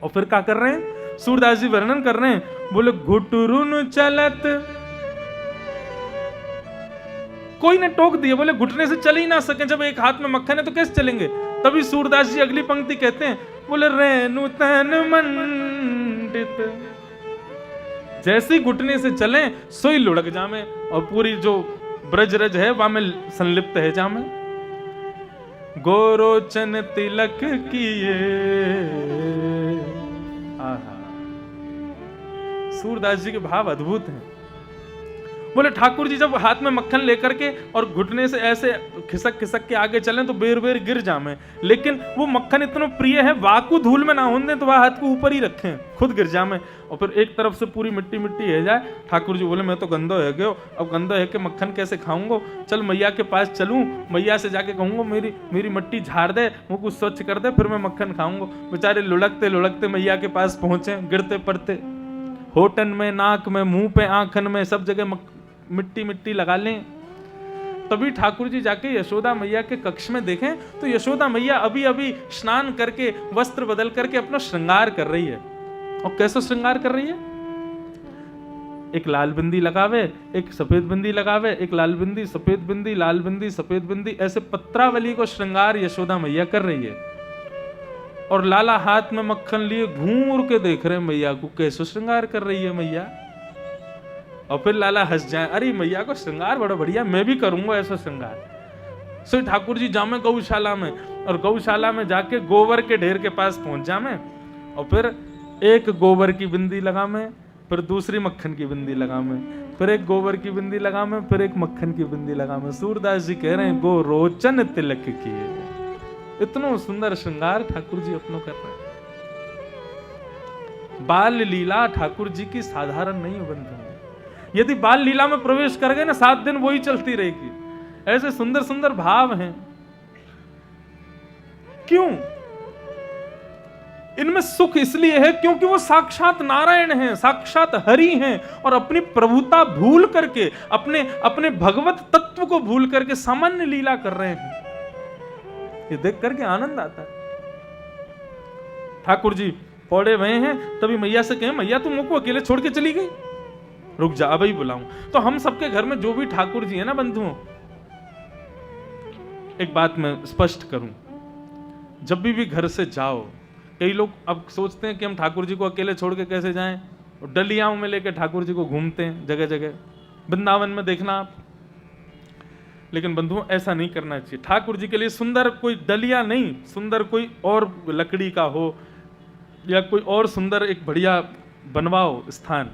और फिर क्या कर रहे हैं? सूरदास जी वर्णन कर रहे हैं, बोले घुटरुन चलत, कोई ने टोक दिया, बोले घुटने से चल ही ना सके, जब 1 हाथ में मक्खन है तो कैसे चलेंगे? तभी सूरदास जी अगली पंक्ति कहते हैं, बोले रेणु तन मंडित, जैसे घुटने से चले सोई लुढ़क जामे और पूरी जो ब्रजरज है वहां में संलिप्त है जामे। गोरोचन तिलक किए, सूरदास जी के भाव अद्भुत हैं। बोले ठाकुर जी जब हाथ में मक्खन लेकर के और घुटने से ऐसे खिसक खिसक के आगे चलें तो बेर बेर गिर जामे, लेकिन वो मक्खन इतना प्रिय है वाकू धूल में ना होने दें तो वह हाथ को ऊपर ही रखें, खुद गिर जामे। और फिर एक तरफ से पूरी मिट्टी मिट्टी है जाए। ठाकुर जी बोले मैं तो गंदो है गयो, अब गंदो है के मक्खन कैसे खाऊंगा, चल मैया के पास चलूं, मैया से जाके कहूंगा मेरी मिट्टी झाड़ दे, वो कुछ स्वच्छ कर दे, फिर मैं मक्खन खाऊंगा। बेचारे लुढ़कते लुढ़कते मैया के पास पहुंचे, गिरते पड़ते, होठन में, नाक में, मुंह पे, आंखन में, सब जगह मिट्टी मिट्टी लगा लें। तभी ठाकुर जी जाके यशोदा मैया के कक्ष में देखें तो यशोदा मैया अभी अभी स्नान करके वस्त्र बदल करके अपना श्रृंगार कर रही है। और कैसा श्रृंगार कर रही है? एक लाल बिंदी लगावे, एक सफेद बिंदी लगावे, एक लाल बिंदी, सफेद बिंदी, लाल बिंदी, सफेद बिंदी, ऐसे पत्रावली को श्रृंगार यशोदा मैया कर रही है। और लाला हाथ में मक्खन लिए घूर के देख रहे हैं मैया को, कैसे श्रृंगार कर रही है मैया। और फिर लाला हंस जाए, अरे मैया को श्रृंगार बड़ा बढ़िया, मैं भी करूंगा ऐसा श्रृंगार। सो ठाकुर जी जामे गौशाला में, और गौशाला में जाके गोबर के ढेर के पास पहुंच जामे, और फिर एक गोबर की बिंदी लगा में, फिर दूसरी मक्खन की बिंदी लगा में, फिर एक गोबर की बिंदी लगा में, फिर एक मक्खन की बिंदी लगा में। सूरदास जी कह रहे हैं गो रोचन तिलक किए, इतना सुंदर श्रृंगार ठाकुर जी अपनो कर रहे हैं। बाल लीला ठाकुर जी की साधारण नहीं है बंधु। यदि बाल लीला में प्रवेश कर गए ना 7 दिन वही चलती रहेगी। ऐसे सुंदर सुंदर भाव हैं। क्यों? इनमें सुख इसलिए है क्योंकि वो साक्षात नारायण हैं, साक्षात हरि हैं, और अपनी प्रभुता भूल करके, अपने भगवत तत्व को भूल करके सामान्य लीला कर रहे हैं। ये देख करके आनंद आता है। ठाकुर जी पौड़े हुए हैं, तभी मैया से कहे मैया तुम मुझको अकेले छोड़ के चली गई, रुक जा अब ही बुलाऊं। तो हम सबके घर में जो भी ठाकुर जी है ना बंधुओं, एक बात मैं स्पष्ट करूं, जब भी घर से जाओ, कई लोग अब सोचते हैं कि हम ठाकुर जी को अकेले छोड़ के कैसे जाएं, और डलियाओं में लेकर ठाकुर जी को घूमते हैं जगह जगह, वृंदावन में देखना आप। लेकिन बंधुओं ऐसा नहीं करना चाहिए। ठाकुर जी के लिए सुंदर कोई डलिया नहीं, सुंदर कोई और लकड़ी का हो या कोई और सुंदर एक बढ़िया बनवाओ स्थान,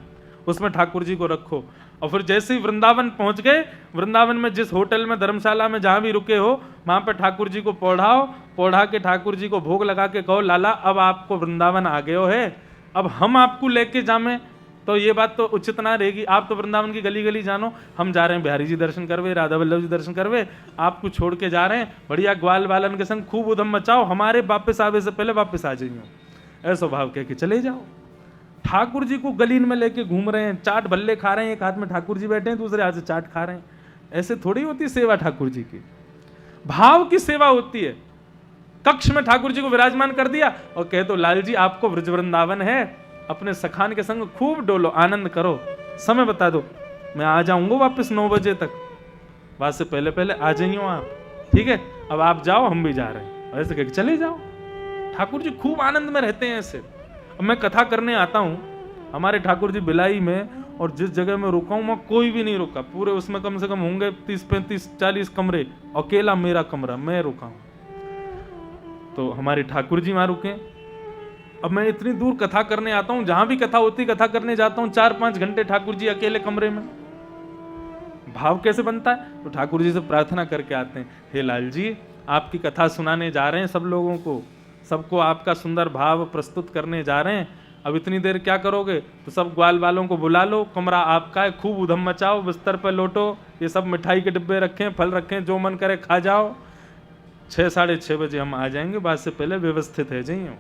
उसमें ठाकुर जी को रखो। और फिर जैसे ही वृंदावन पहुंच गए, वृंदावन में जिस होटल में, धर्मशाला में जहां भी रुके हो, वहां पर ठाकुर जी को पौढ़ा के ठाकुर जी को भोग लगा के कहो लाला अब आपको वृंदावन आ गए हो है, अब हम आपको लेके जामे। तो ये बात तो उचित ना रहेगी। आप तो वृंदावन की गली गली जानो, हम जा रहे हैं बिहारी जी दर्शन करवे, राधा वल्लभ जी दर्शन करवे, आपको छोड़ के जा रहे हैं, बढ़िया ग्वाल बालन के संग खूब उधम मचाओ, हमारे वापस आवे से पहले वापस आ जाइए, ऐसा भाव कह के चले जाओ। ठाकुर जी को गलीन में लेके घूम रहे हैं, चाट भल्ले खा रहे हैं, एक हाथ में ठाकुर जी बैठे हैं, दूसरे हाथ से चाट खा रहे हैं। ऐसे थोड़ी होती सेवा ठाकुर जी की, भाव की सेवा होती है। कक्ष में ठाकुर जी को विराजमान कर दिया और कह दो लाल जी आपको ब्रज वृंदावन है, अपने सखान के संग खूब डोलो, आनंद करो, समय बता दो, मैं आ जाऊंगा वापस 9 बजे तक, बात से पहले पहले आ जाइए आप, ठीक है, अब आप जाओ हम भी जा रहे हैं, ऐसे कह के चले जाओ। ठाकुर जी खूब आनंद में रहते हैं ऐसे। अब मैं कथा करने आता हूँ, हमारे ठाकुर जी बिलाई में, और जिस जगह में रुका हूँ वहाँ कोई भी नहीं रुका, पूरे उसमें कम से कम होंगे 30-35-40 कमरे, अकेला मेरा कमरा, मैं रुका हूँ। तो हमारे ठाकुर जी वहां रुके। अब मैं इतनी दूर कथा करने आता हूँ, जहां भी कथा होती कथा करने जाता हूँ, 4-5 घंटे ठाकुर जी अकेले कमरे में। भाव कैसे बनता है? तो ठाकुर जी से प्रार्थना करके आते हैं, हे लाल जी आपकी कथा सुनाने जा रहे हैं, सब लोगों को, सबको आपका सुंदर भाव प्रस्तुत करने जा रहे हैं, अब इतनी देर क्या करोगे? तो सब ग्वाल वालों को बुला लो, कमरा आपका है, खूब उधम मचाओ, बिस्तर पर लोटो, ये सब मिठाई के डिब्बे रखें, फल रखें, जो मन करे खा जाओ, 6-6:30 बजे हम आ जाएंगे, बाद से पहले व्यवस्थित है जाइए,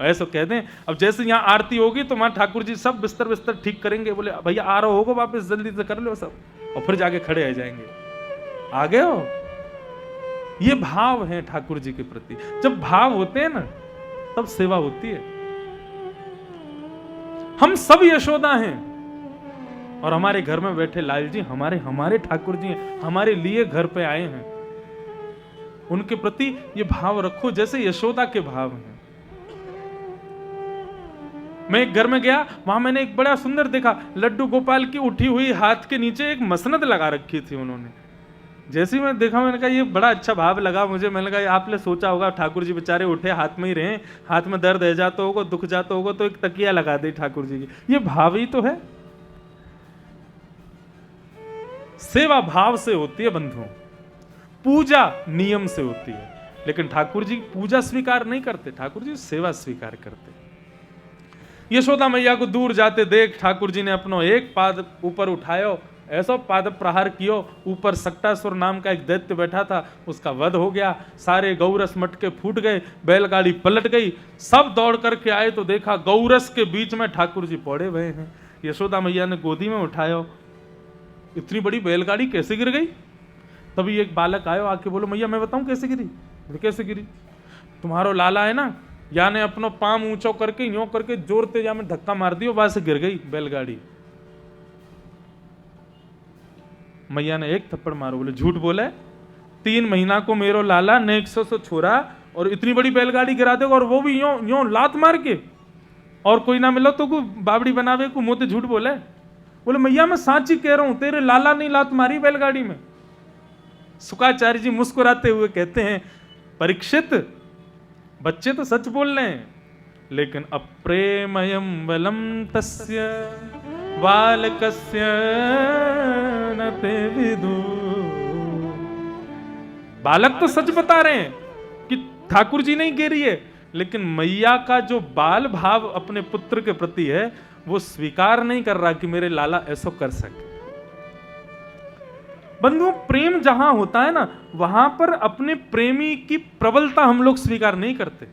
ऐसा कह दें। अब जैसे यहाँ आरती होगी तो वहाँ ठाकुर जी सब बिस्तर बिस्तर ठीक करेंगे, बोले भैया आ रहा होगा वापस, जल्दी से कर लो सब, और फिर जाके खड़े आ जाएंगे, आ गए हो। ये भाव है ठाकुर जी के प्रति। जब भाव होते हैं ना तब सेवा होती है। हम सब यशोदा हैं और हमारे घर में बैठे लाल जी हमारे ठाकुर जी हैं, हमारे लिए घर पे आए हैं। उनके प्रति ये भाव रखो जैसे यशोदा के भाव हैं। मैं एक घर में गया, वहां मैंने एक बड़ा सुंदर देखा, लड्डू गोपाल की उठी हुई हाथ के नीचे एक मसनद लगा रखी थी उन्होंने। जैसे ही मैं देखा मैंने कहा ये बड़ा अच्छा भाव लगा मुझे। मैंने कहा आपने सोचा होगा ठाकुर जी बेचारे उठे हाथ में ही रहे, हाथ में दर्द है जाता होगा, दुख जाता होगा, तो एक तकिया लगा दी ठाकुर जी की। ये भाव ही तो है। सेवा भाव से होती है बंधुओं, पूजा नियम से होती है। लेकिन ठाकुर जी पूजा स्वीकार नहीं करते, ठाकुर जी सेवा स्वीकार करते। यशोदा मैया को दूर जाते देख ठाकुर जी ने अपनो एक पाद ऊपर उठायो, ऐसा पाद प्रहार कियो, ऊपर सक्टासुर नाम का एक दैत्य बैठा था, उसका वध हो गया। सारे गौरस मटके फूट गए, बैलगाड़ी पलट गई, सब दौड़ करके आए तो देखा गौरस के बीच में ठाकुर जी पड़े हुए हैं। यशोदा मैया ने गोदी में उठायो, इतनी बड़ी बैलगाड़ी कैसे गिर गई? तभी एक बालक आयो, आके बोलो मैया मैं बताऊं कैसे गिरी? कैसे गिरी? तुम्हारो लाला है ना, या ने अपनो पाम ऊंचो करके यूं करके जोर तेजा में धक्का मार दियो, वहां से गिर गई बैलगाड़ी। मैया ने एक थप्पड़ मारो, बोले झूठ बोले, 3 महीना को मेरो लाला ने 100 छोरा और इतनी बड़ी बैलगाड़ी गिरा देगा, और वो भी यूं यूं लात मार के, और कोई ना मिलो तो को बाबड़ी बनावे को, मुंह झूठ बोले। बोले मैया मैं साची कह रहा हूं, तेरे लाला ने लात मारी बैलगाड़ी में। शुक्राचार्य जी मुस्कुराते हुए कहते हैं परीक्षित, बच्चे तो सच बोल रहे हैं, लेकिन अप्रेमयम बलम तस्य बालकस्य न ते विदु। बालक तो सच बता रहे हैं कि ठाकुर जी नहीं कह रही है, लेकिन मैया का जो बाल भाव अपने पुत्र के प्रति है वो स्वीकार नहीं कर रहा कि मेरे लाला ऐसा कर सके। बंधुओं, प्रेम जहां होता है ना, वहां पर अपने प्रेमी की प्रबलता हम लोग स्वीकार नहीं करते।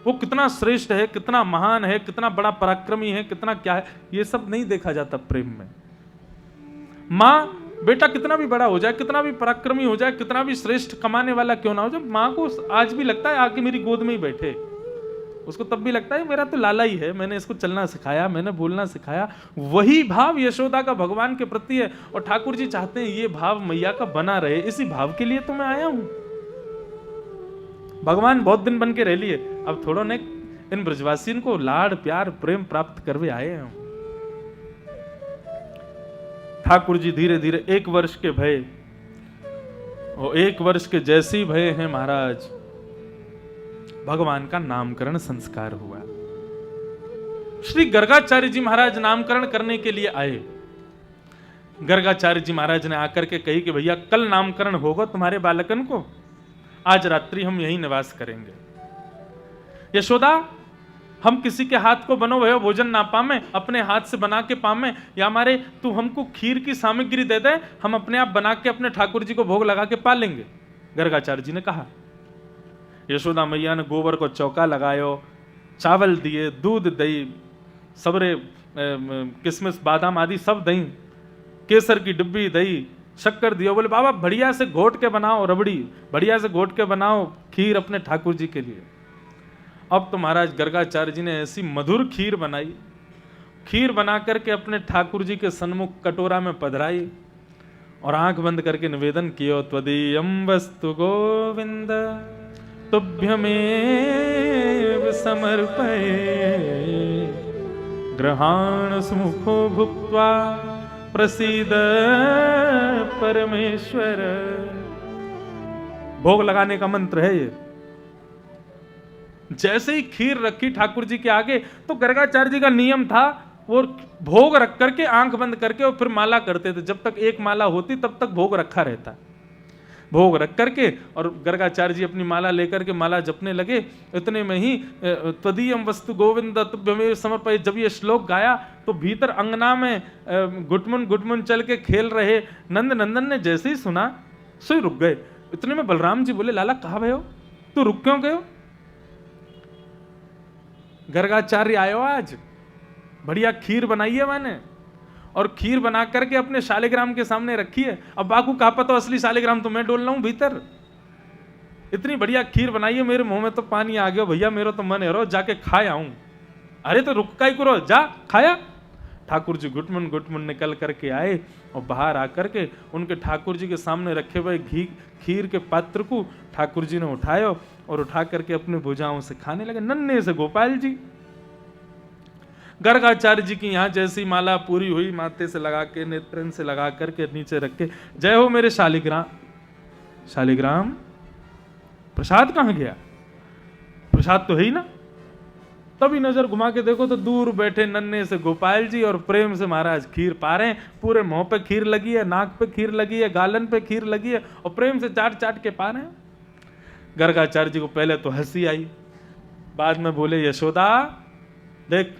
वो कितना श्रेष्ठ है, कितना महान है, कितना बड़ा पराक्रमी है, कितना क्या है, ये सब नहीं देखा जाता प्रेम में। मां बेटा कितना भी बड़ा हो जाए, कितना भी पराक्रमी हो जाए, कितना भी श्रेष्ठ कमाने वाला क्यों ना हो जाए, मां को आज भी लगता है आके मेरी गोद में ही बैठे। उसको तब भी लगता है मेरा तो लाला ही है, मैंने इसको चलना सिखाया, मैंने बोलना सिखाया। वही भाव यशोदा का भगवान के प्रति है, और ठाकुर जी चाहते हैं ये भाव मैया का बना रहे। इसी भाव के लिए तो मैं आया हूं। भगवान बहुत दिन बन के रह लिए, अब थोड़ा ने इन ब्रजवासियों को लाड़ प्यार प्रेम प्राप्त करवे आए हैं। ठाकुर जी धीरे धीरे 1 वर्ष के भय, और 1 वर्ष के जैसे ही भय हैं महाराज, भगवान का नामकरण संस्कार हुआ। श्री गर्गाचार्य जी महाराज नामकरण करने के लिए आए। गर्गाचार्य जी महाराज ने आकर के कही कि भैया कल नामकरण होगा तुम्हारे बालकन को, आज रात्रि हम यहीं निवास करेंगे। यशोदा, हम किसी के हाथ को बनो हुए भोजन ना पामे, अपने हाथ से बना के पामे, या हमारे तू हमको खीर की सामग्री दे दे, हम अपने आप बना के अपने ठाकुर जी को भोग लगा के पा लेंगे। गर्गाचार्य जी ने कहा। यशोदा मैया ने गोबर को चौका लगायो, चावल दिए, दूध दही, सबरे किशमिश बादाम आदि सब दही, केसर की डिब्बी दही, शक्कर दियो। बोले बाबा बढ़िया से घोट के बनाओ, रबड़ी बढ़िया से घोट के बनाओ खीर अपने ठाकुर जी के लिए। अब तो महाराज गर्गाचार्य जी ने ऐसी मधुर खीर बनाई, खीर बना करके अपने ठाकुर जी के सन्मुख कटोरा में पधराई, और आंख बंद करके निवेदन कियो, त्वदीयं वस्तु गोविंद तुभ्यमेव समर्पये, ग्रहाण सुमुखो भुक्त्वा प्रसीद परमेश्वर। भोग लगाने का मंत्र है ये। जैसे ही खीर रखी ठाकुर जी के आगे, तो गर्गाचार्य जी का नियम था वो भोग रख करके आंख बंद करके और फिर माला करते थे। जब तक एक माला होती तब तक भोग रखा रहता। भोग रख करके और गर्गाचार्य जी अपनी माला लेकर के माला जपने लगे। इतने में ही त्वदीयं वस्तु गोविंद तुभ्यमेव समर्पये, जब ये श्लोक गाया तो भीतर अंगना में गुटमुन गुटमुन चल के खेल रहे नंद नंदन ने जैसे ही सुना सो रुक गए। इतने में बलराम जी बोले, लाला कहाँ गए हो, तू रुक क्यों गए हो? गर्गाचार्य आयो, आज बढ़िया खीर बनाई है मैंने, और खीर बना करके अपने शालिग्राम के सामने रखी है। अब बाकू कहा पता असली शालिग्राम तो मैं डोल रहा हूं भीतर। इतनी बढ़िया खीर बनाई है, मेरे मुंह में तो पानी आ गया भैया, मेरा तो मन है रो जाके खाया हूं। अरे तो रुक काई करो, जा खाया। ठाकुर जी गुटमुन गुटमुन निकल करके आए और बाहर आकर के उनके ठाकुर जी के सामने रखे हुए खीर के पात्र को ठाकुर जी ने उठाया और उठा करके अपने भुजाओं से खाने लगे, नन्हे से गोपाल जी। गर्गाचार्य जी की यहाँ जैसी माला पूरी हुई, माथे से लगा के नेत्रन से लगा करके नीचे रख के, जय हो मेरे शालिग्राम। शालिग्राम प्रसाद कहाँ गया? प्रसाद तो है ही ना। तभी नजर घुमा के देखो तो दूर बैठे नन्हे से गोपाल जी और प्रेम से महाराज खीर पा रहे हैं। पूरे मुंह पे खीर लगी है, नाक पे खीर लगी है, गालन पे खीर लगी है और प्रेम से चाट चाट के पा रहे हैं। गर्गाचार्य जी को पहले तो हंसी आई, बाद में बोले यशोदा देख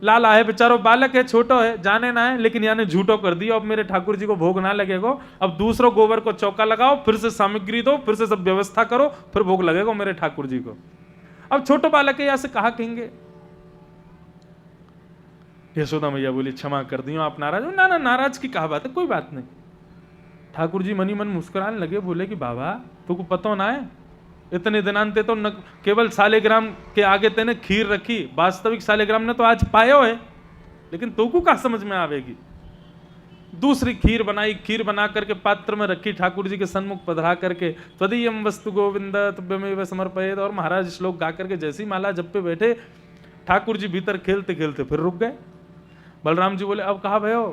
लाला है बेचारो, बालक है, छोटो है, जाने ना है, लेकिन यानी झूठो कर दिया। अब मेरे ठाकुर जी को भोग ना लगेगा। अब दूसरों गोबर को चौका लगाओ, फिर से सामग्री दो, फिर से सब व्यवस्था करो, फिर भोग लगेगा मेरे ठाकुर जी को। अब छोटो बालक है, यहां से कहा कहेंगे। यशोदा मैया बोली क्षमा कर दी, आप नाराज हो? ना ना, नाराज की कहा बात है, कोई बात नहीं। ठाकुर जी मनी मन मुस्कुराने लगे, बोले कि बाबा तुमको पता ना है, इतने दिनांते तो न केवल सालेग्राम के आगे तेने खीर रखी, वास्तविक सालेग्राम ने तो आज पायो है, लेकिन तुमको क्या समझ में आवेगी। दूसरी खीर बनाई, खीर बना करके पात्र में रखी, ठाकुर जी के सन्मुख पधरा करके त्वदीयम वस्तु गोविंद तुभ्यमेव समर्पयेत्, और महाराज श्लोक गा करके जैसी माला जप पे बैठे, ठाकुर जी भीतर खेलते खेलते फिर रुक गए। बलराम जी बोले अब कहा भयो?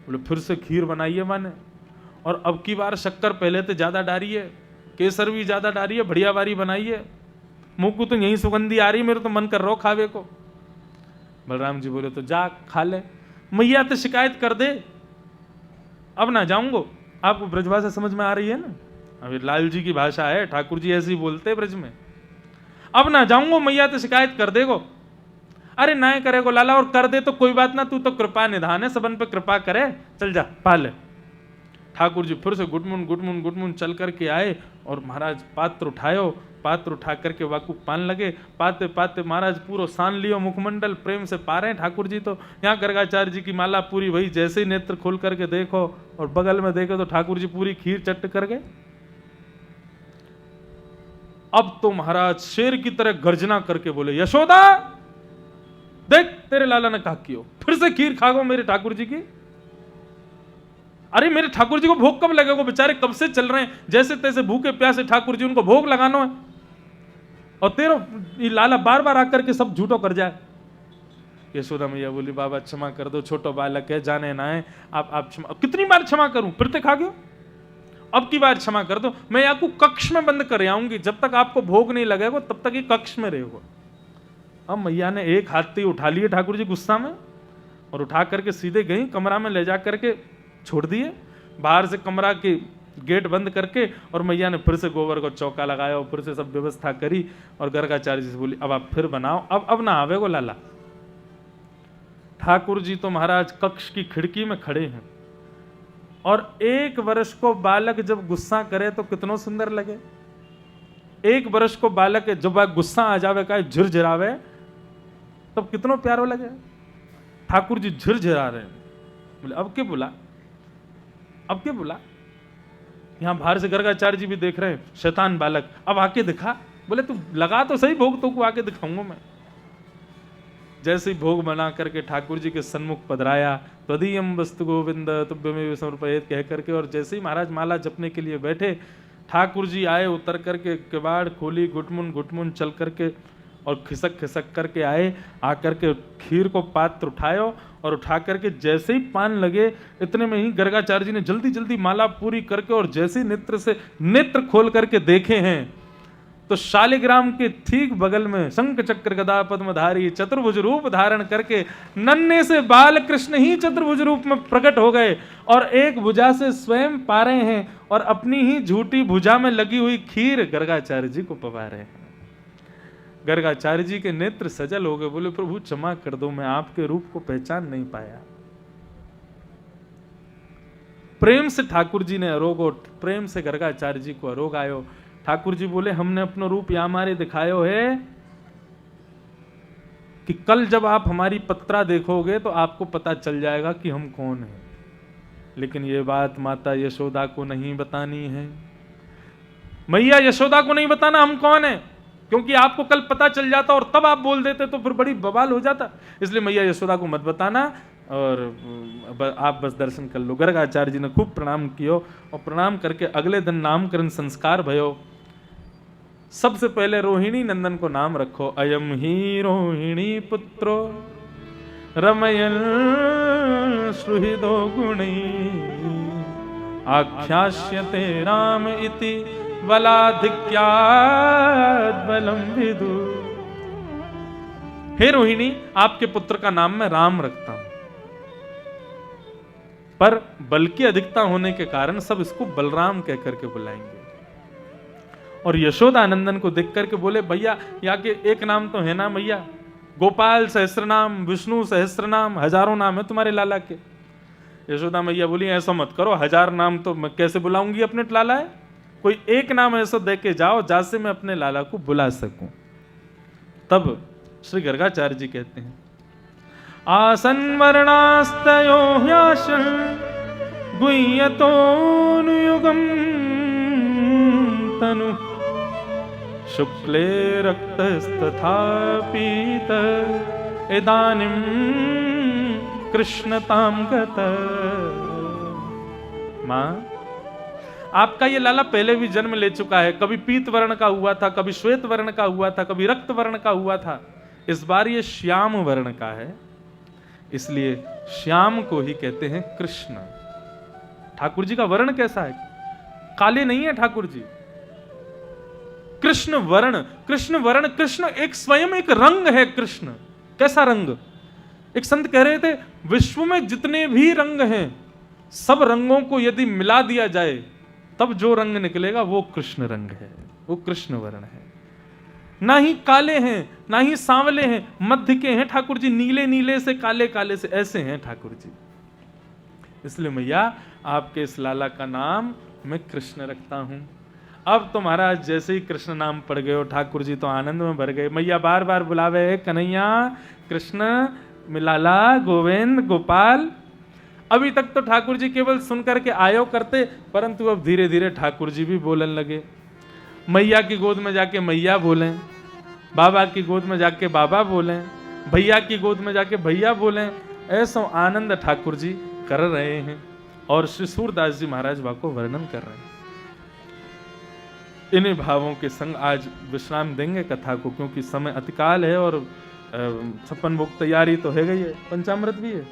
बोले फिर से खीर बनाइए माने, और अब की बार शक्कर पहले तो ज्यादा डारी है, केसर भी ज्यादा डारी है, बढ़िया वारी बनाई है, मुंह को तो यही सुगंधी आ रही, मेरे तो मन कर रहा हो खावे को। बलराम जी बोले तो जा खा ले, मैया तो शिकायत कर दे, अब ना जाऊंगो। आपको ब्रजभाषा समझ में आ रही है ना, अभी लाल जी की भाषा है, ठाकुर जी ऐसे ही बोलते ब्रज में। अब ना जाऊंगो, मैया तो शिकायत कर देगो। अरे ना करेगो लाला, और कर दे तो कोई बात ना, तू तो कृपा निधान है, सबन पे कृपा करे, चल जा पा ले। ठाकुर जी फिर से गुटमुन गुटमुन गुटमुन चल करके आए और महाराज पात्र उठायो, पात्र उठा करके वाकू पान लगे, पाते पाते महाराज पूरा सान लियो, मुखमंडल प्रेम से पा रहे हैं ठाकुर जी। तो यहाँ गर्गाचार्य जी की माला पूरी वही, जैसे ही नेत्र खोल करके देखो और बगल में देखो तो ठाकुर जी पूरी खीर चट्ट कर गए। अब तो महाराज शेर की तरह गर्जना करके बोले यशोदा देख तेरे लाला ने कहा कियो, फिर से खीर खा गो मेरे ठाकुर जी की। अरे मेरे ठाकुर जी को भोग कब लगेगा, बेचारे कब से चल रहे हैं, जैसे तैसे भूखे प्यासे ठाकुर जी, उनको भोग लगाना है, और तेरा लाला बार बार आकर के सब झूठो कर जाए। यशोदा मैया बोली बाबा क्षमा कर दो, छोटो बालक है, जाने ना है, आप क्षमा। कितनी बार क्षमा करूं, फिर ते खा गयो, अब की बार क्षमा कर दो, मैं आपको कक्ष में बंद कर आऊंगी, जब तक आपको भोग नहीं लगेगा तब तक ये कक्ष में रहेगा। अब मैया ने एक हाथी उठा लिए ठाकुर जी गुस्सा में, और उठा करके सीधे गई कमरा में ले जा करके छोड़ दिए, बाहर से कमरा के गेट बंद करके, और मैया ने फिर से गोबर को चौका लगाया और फिर से सब व्यवस्था करी, और गर्गाचार्य जी से बोली अब आप फिर बनाओ, अब ना आवे गो लाला। ठाकुर जी तो महाराज कक्ष की खिड़की में खड़े हैं, और 1 वर्ष को बालक जब गुस्सा करे तो कितना सुंदर लगे। 1 वर्ष को बालक जब गुस्सा आ जावे का झिरझिरावे तब कितना प्यारो लगे। ठाकुर जी झिरझिरा रहे हैं, बोले अब क्या बोला, अब क्या बोला। यहां बाहर से गर्गाचार्य जी भी देख रहे हैं, शैतान बालक अब आके दिखा, बोले तू लगा तो सही भोग, तो को आके दिखाऊंगा मैं। जैसे ही भोग बना करके ठाकुर जी के सन्मुख पधराया, त्वदीयम वस्तु गोविंद तुभ्यमेव समर्पयेत् कह करके, और जैसे ही महाराज माला जपने के लिए बैठे, ठाकुर जी आए, उतर करके किवाड़ खोली, गुटमुन गुटमुन चल करके और खिसक खिसक करके आए, आकर के खीर को पात्र उठायो, और उठा करके जैसे ही पान लगे, इतने में ही गर्गाचार्य जी ने जल्दी जल्दी माला पूरी करके, और जैसे नेत्र से नेत्र खोल करके देखे हैं तो शालिग्राम के ठीक बगल में शंख चक्र गदा पद्मधारी चतुर्भुज रूप धारण करके नन्हे से बाल कृष्ण ही चतुर्भुज रूप में प्रकट हो गए, और एक भुजा से स्वयं पा रहे हैं, और अपनी ही झूठी भुजा में लगी हुई खीर गर्गाचार्य जी को पवा रहे हैं। गर्गाचार्य जी के नेत्र सजल हो गए, बोले प्रभु क्षमा कर दो, मैं आपके रूप को पहचान नहीं पाया। प्रेम से ठाकुर जी ने अरोगो, प्रेम से गर्गाचार्य जी को अरोग आयो। ठाकुर जी बोले हमने अपना रूप या मारे दिखायो है कि कल जब आप हमारी पत्रा देखोगे तो आपको पता चल जाएगा कि हम कौन हैं, लेकिन ये बात माता यशोदा को नहीं बतानी है। मैया यशोदा को नहीं बताना हम कौन है, क्योंकि आपको कल पता चल जाता और तब आप बोल देते तो फिर बड़ी बवाल हो जाता। इसलिए मैया यशोदा को मत बताना, और आप बस दर्शन कर लो। गर्गाचार्य जी ने खूब प्रणाम कियो, और प्रणाम करके अगले दिन नामकरण संस्कार भयो। सबसे पहले रोहिणी नंदन को नाम रखो, अयम ही रोहिणी पुत्रो रमयन सुहृदो गुणै आख्यास्यते राम इति बलाधिक्याद् बलं विदु हे रोहिणी, आपके पुत्र का नाम मैं राम रखता हूं। पर बल की अधिकता होने के कारण सब इसको बलराम कह करके बुलाएंगे। और यशोदा नंदन को देख करके बोले, भैया यहाँ के एक नाम तो है ना भैया, गोपाल सहस्त्र नाम, विष्णु सहस्त्र नाम, हजारों नाम है तुम्हारे लाला के। यशोदा मैया बोली, ऐसा मत करो, 1000 नाम तो मैं कैसे बुलाऊंगी अपने लाला है, कोई एक नाम ऐसा दे के जाओ जैसे मैं अपने लाला को बुला सकूं। तब श्री गर्गाचार्य जी कहते हैं, आसन वर्णास्तयो ह्याशन गुह्यतोनुयुगम तनु शुक्ले रक्तस्तथा पीत इदानीं कृष्णताम गत। मां, आपका ये लाला पहले भी जन्म ले चुका है, कभी पीत वर्ण का हुआ था, कभी श्वेत वर्ण का हुआ था, कभी रक्त वर्ण का हुआ था। इस बार ये श्याम वर्ण का है, इसलिए श्याम को ही कहते हैं कृष्ण। ठाकुर जी का वर्ण कैसा है? काले नहीं है ठाकुर जी, कृष्ण वर्ण। कृष्ण वर्ण, कृष्ण एक स्वयं एक रंग है। कृष्ण कैसा रंग? एक संत कह रहे थे, विश्व में जितने भी रंग हैं सब रंगों को यदि मिला दिया जाए तब जो रंग निकलेगा वो कृष्ण रंग है, वो कृष्ण वर्ण है। ना ही काले हैं ना ही सांवले हैं, मध्य के हैं ठाकुर जी, नीले नीले से काले काले से ऐसे हैं ठाकुर जी। इसलिए मैया आपके इस लाला का नाम मैं कृष्ण रखता हूं। अब तो महाराज जैसे ही कृष्ण नाम पड़ गए हो ठाकुर जी तो आनंद में भर गए। मैया बार बार बुलावे, कन्हैया, कृष्ण, लाला, गोविंद, गोपाल। अभी तक तो ठाकुर जी केवल सुन करके आयो करते, परंतु अब धीरे धीरे ठाकुर जी भी बोलने लगे। मैया की गोद में जाके मैया बोलें, बाबा की गोद में जाके बाबा बोलें, भैया की गोद में जाके भैया बोलें। ऐसा आनंद ठाकुर जी कर रहे हैं और श्री सूरदास जी महाराज वा को वर्णन कर रहे हैं। इन्हीं भावों के संग आज विश्राम देंगे कथा को, क्योंकि समय अतिकाल है और 56 भोग तैयारी तो है गई है, पंचामृत भी है।